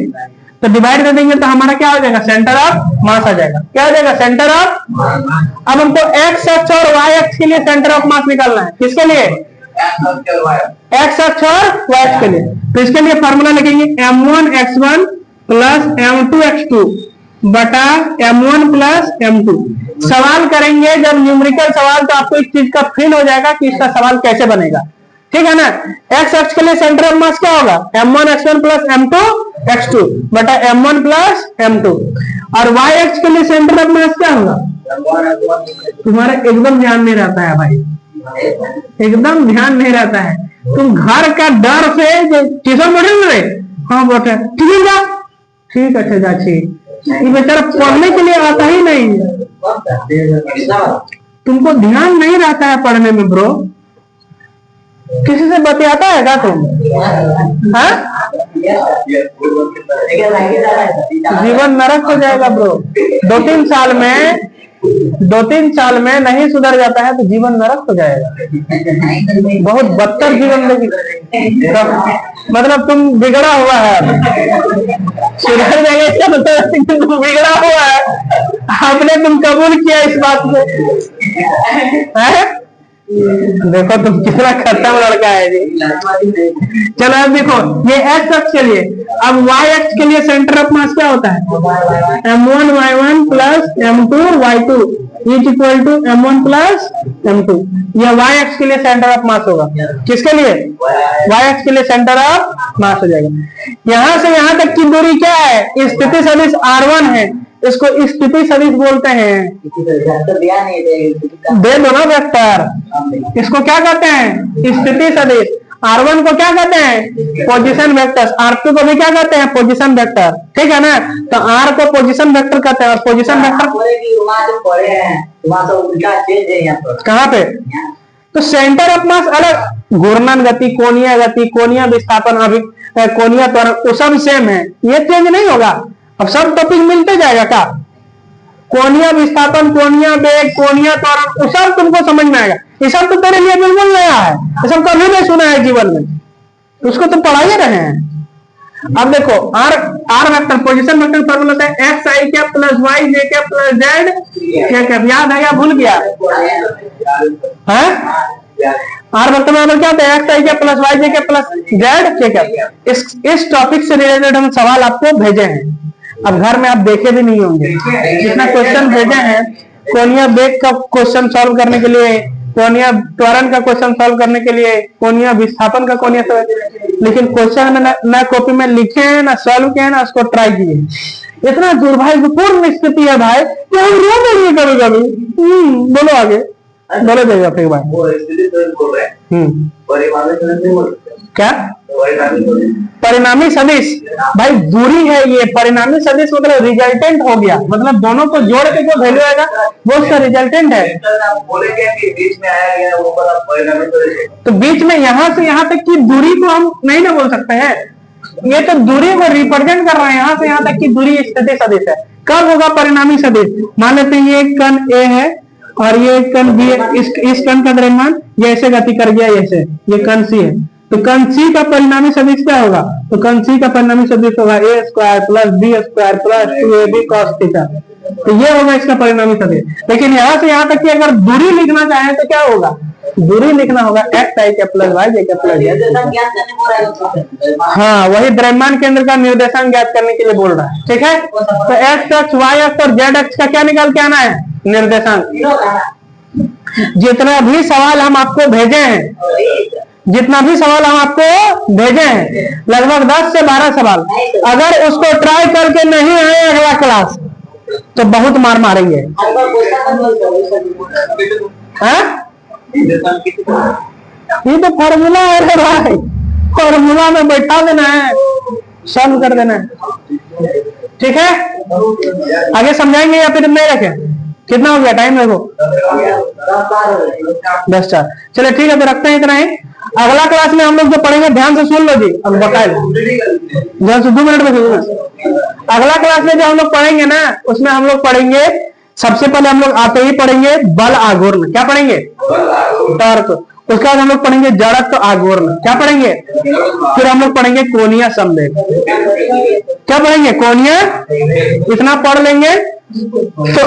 तो डिवाइड दे देंगे तो हमारा क्या हो जाएगा? सेंटर ऑफ मास आ जाएगा। क्या हो जाएगा? Centre of. अब हमको एक्स अक्ष और वाई अक्ष के लिए सेंटर ऑफ मास निकालना है। किसके लिए? एक्स अक्ष और वाई अक्ष के लिए। तो इसके लिए फॉर्मूला लिखेंगे M1 x1 plus M2 x2 बटा M1 प्लस M2। सवाल करेंगे जब न्यूमेरिकल सवाल तो आपको एक चीज का फील हो जाएगा कि इसका सवाल कैसे बनेगा। ठीक है ना? एक्स अक्ष के लिए सेंटर ऑफ मास क्या होगा? M1 x1 plus M2 x2 बटा M1 प्लस M2। और वाई अक्ष के लिए सेंटर ऑफ मास क्या होगा? तुम्हारा एकदम ध्यान नहीं रहता है भाई, एकदम ध्यान नहीं रहता है। तुम घर का डर से ट्यूशन बैठे हुए? हाँ बैठे। ठीक है चाची, ये बेचारा पढ़ने के लिए आता ही नहीं है। तुमको ध्यान नहीं रहता है पढ़ने में ब्रो। किसी से बतियाता है क्या तुम? हाँ? जीवन नरक हो जाएगा ब्रो। 2-3 साल में नहीं सुधर जाता है तो जीवन नरक हो जाएगा। बहुत बदतर जीवन लगी। मतलब तुम बिगड़ा हुआ है, सुधर जाएगा इसका मतलब तुम बिगड़ा हुआ है। आपने तुम कबूल किया इस बात को। देखो तुम कितना खत्म लड़का है जी। चलो अब देखो ये एक्स अक्ष के लिए। अब वाई अक्ष के लिए सेंटर ऑफ मास क्या होता है? M1 y1 plus M2 y2 is equal to M1 plus M2। यह वाई अक्ष के लिए सेंटर ऑफ मास होगा। किसके लिए? वाई अक्ष के लिए सेंटर ऑफ मास हो जाएगा। यहां से यहां तक की दूरी क्या है? स्थिति सदिश R1 है, इसको स्थिति सदिश बोलते हैं। दे दो ना वेक्टर। इसको क्या कहते हैं? स्थिति सदिश। R1 को क्या कहते हैं? Position vector. R2 को भी क्या कहते हैं? Position vector. ठीक है ना? तो R को पोजीशन वेक्टर कहते हैं। और पोजीशन वेक्टर कहाँ पे? तो सेंटर ऑफ मास अलग, घूर्णन गति, कोणीय गति, कोणीय विस्थापन, कोणीय त्वरण, वो सब सेम है, ये चेंज नहीं होगा। अब सब टॉपिक मिलते जाएगा क्या? कोणीय विस्थापन, कोणीय वेग, कोणीय त्वरण, वो सब तुमको समझ में आएगा। ये सब तो तेरे लिए बिल्कुल नया है, ये सब कभी नहीं सुना है जीवन में, उसको तो पढ़ा ही रहे हैं। अब देखो r vector position vector formula होता है x i cap plus y j cap plus z k cap. याद है या भूल गया? आर वेक्टर में क्या होता है? X i cap plus y j cap plus z k cap. इस टॉपिक से रिलेटेड हम सवाल आपको भेजे हैं, अब घर में आप देखे भी नहीं होंगे। जितना क्वेश्चन भेजे हैं कोणीय वेग का क्वेश्चन सॉल्व करने के लिए, कोणीय त्वरण का क्वेश्चन सॉल्व करने के लिए, कोणीय विस्थापन का कोणीय, लेकिन क्वेश्चन ना कॉपी में लिखे हैं ना सॉल्व किए ना उसको ट्राई किए। इतना दुर्भाग्यपूर्ण स्थिति है भाई कि हम रो देंगे कभी कभी। बोलो आगे, बोलो देगा फिर भाई। परिणामी सदिश नहीं बोल सकते। क्या परिणामी सदिश, परिणामी सदिश? भाई दूरी है ये। परिणामी सदिश मतलब रिजल्टेंट हो गया, मतलब दोनों को जोड़ के जो वैल्यू आएगा वो उसका रिजल्टेंट है। आप बोलेंगे कि बीच में आया गया वो वाला परिणामी सदिश है। तो बीच में यहाँ से यहाँ तक की दूरी को हम नहीं ना बोल सकते हैं, ये तो दूरी को रिप्रेजेंट कर रहे हैं। यहाँ से यहाँ तक की दूरी स्थिति सदिश है। कब होगा परिणामी सदिश? मान लेते हैं ये कण ए है और ये कण बी है। इस कण का द्रव्यमान ये ऐसे गति कर गया, ऐसे ये कण सी है, तो कण सी का परिणामी सदिश क्या होगा? तो कण सी का परिणामी सदिश होगा a square plus b square plus 2ab cos theta. तो ये होगा इसका परिणामी सदिश। लेकिन यहाँ से यहाँ तक की अगर दूरी लिखना चाहे तो क्या होगा? दूरी लिखना होगा एक्स आई के प्लस वाई जे के प्लस जेड। हाँ, वही द्रव्यमान केंद्र का निर्देशांक ज्ञात करने के लिए बोल रहा है। ठीक है, तो एक्स एक्स वाई एक्स और जेड एक्स का क्या निकाल के आना है? निर्देशांक। जितना भी सवाल हम आपको भेजे हैं, जितना भी सवाल हम आपको भेजे हैं, लगभग 10 से 12 सवाल, अगर उसको ट्राई करके नहीं आए अगला क्लास तो बहुत मार मारेंगे। ये तो फॉर्मूला है रे भाई, फॉर्मूला में बैठा देना है, सॉल्व कर देना है। ठीक है, आगे समझाएंगे या फिर नहीं रखें? कितना हो गया टाइम? देखो 10:04। चलिए ठीक है, तो रखते हैं इतना ही। अगला क्लास में हम लोग जो पढ़ेंगे, ध्यान से सुन लो जी, अब बकायदा ध्यान से 2 मिनट में सुनिए। अगला क्लास में जो हम लोग पढ़ेंगे ना, उसमें हम लोग पढ़ेंगे, सबसे पहले हम लोग आते ही पढ़ेंगे बल आघूर्ण। क्या पढ़ेंगे? टॉर्क। उसके बाद हम लोग पढ़ेंगे जड़त्व आघूर्ण। क्या पढ़ेंगे? फिर हम लोग पढ़ेंगे कोणीय संवेग। क्या पढ़ेंगे? कोणीय। इतना पढ़ लेंगे तो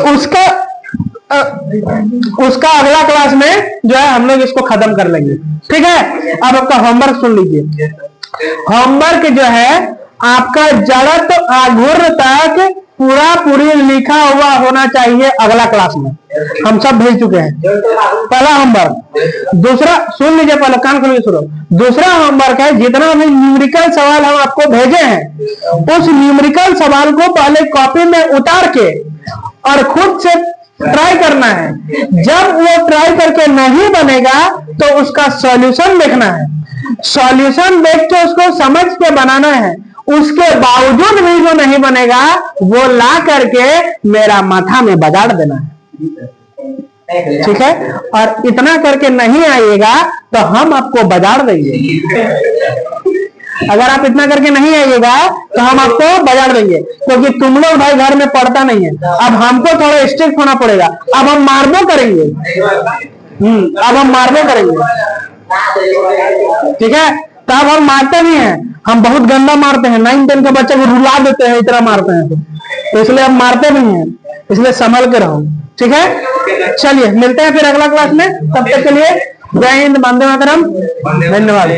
उसका अगला क्लास में जो है हम लोग इसको खत्म कर लेंगे। ठीक है, अब आपका होमवर्क सुन लीजिए। होमवर्क जो है आपका जड़त्व आघूर्ण तक पूरी लिखा हुआ होना चाहिए अगला क्लास में। हम सब भेज चुके हैं। पहला होमवर्क। दूसरा सुन लीजिए, पहले कान खोल के सुनो। दूसरा होमवर्क है, जितना भी न्यूमेरिकल सवाल हम आपको भेजे हैं, उस न्यूमेरिकल सवाल को पहले कॉपी में उतार के और खुद से ट्राई करना है। जब वो ट्राई करके नहीं बनेगा तो उसका सॉल्यूशन देखना है। सॉल्यूशन देख के उसको समझ के बनाना है। उसके बावजूद भी जो नहीं बनेगा वो ला करके मेरा माथा में बगाड़ देना है। ठीक है, और इतना करके नहीं आइएगा तो हम आपको बजाड़ देंगे। अगर आप इतना करके नहीं आइएगा तो हम आपको बजाड़ देंगे, क्योंकि तुम लोग भाई घर में पढ़ता नहीं है। अब हमको थोड़ा स्ट्रिक्ट होना पड़ेगा। अब हम मारबो करेंगे। अब हम मारबो करेंगे। ठीक है, तब हम मारते भी हैं, हम बहुत गंदा मारते हैं। 9-10 के बच्चे को रुला देते हैं, इतना मारते हैं। तो इसलिए हम मारते भी हैं, इसलिए संभल के रहो। ठीक है, चलिए मिलते हैं फिर अगला क्लास में। तब तक के लिए जय हिंद, वंदे मातरम, धन्यवाद।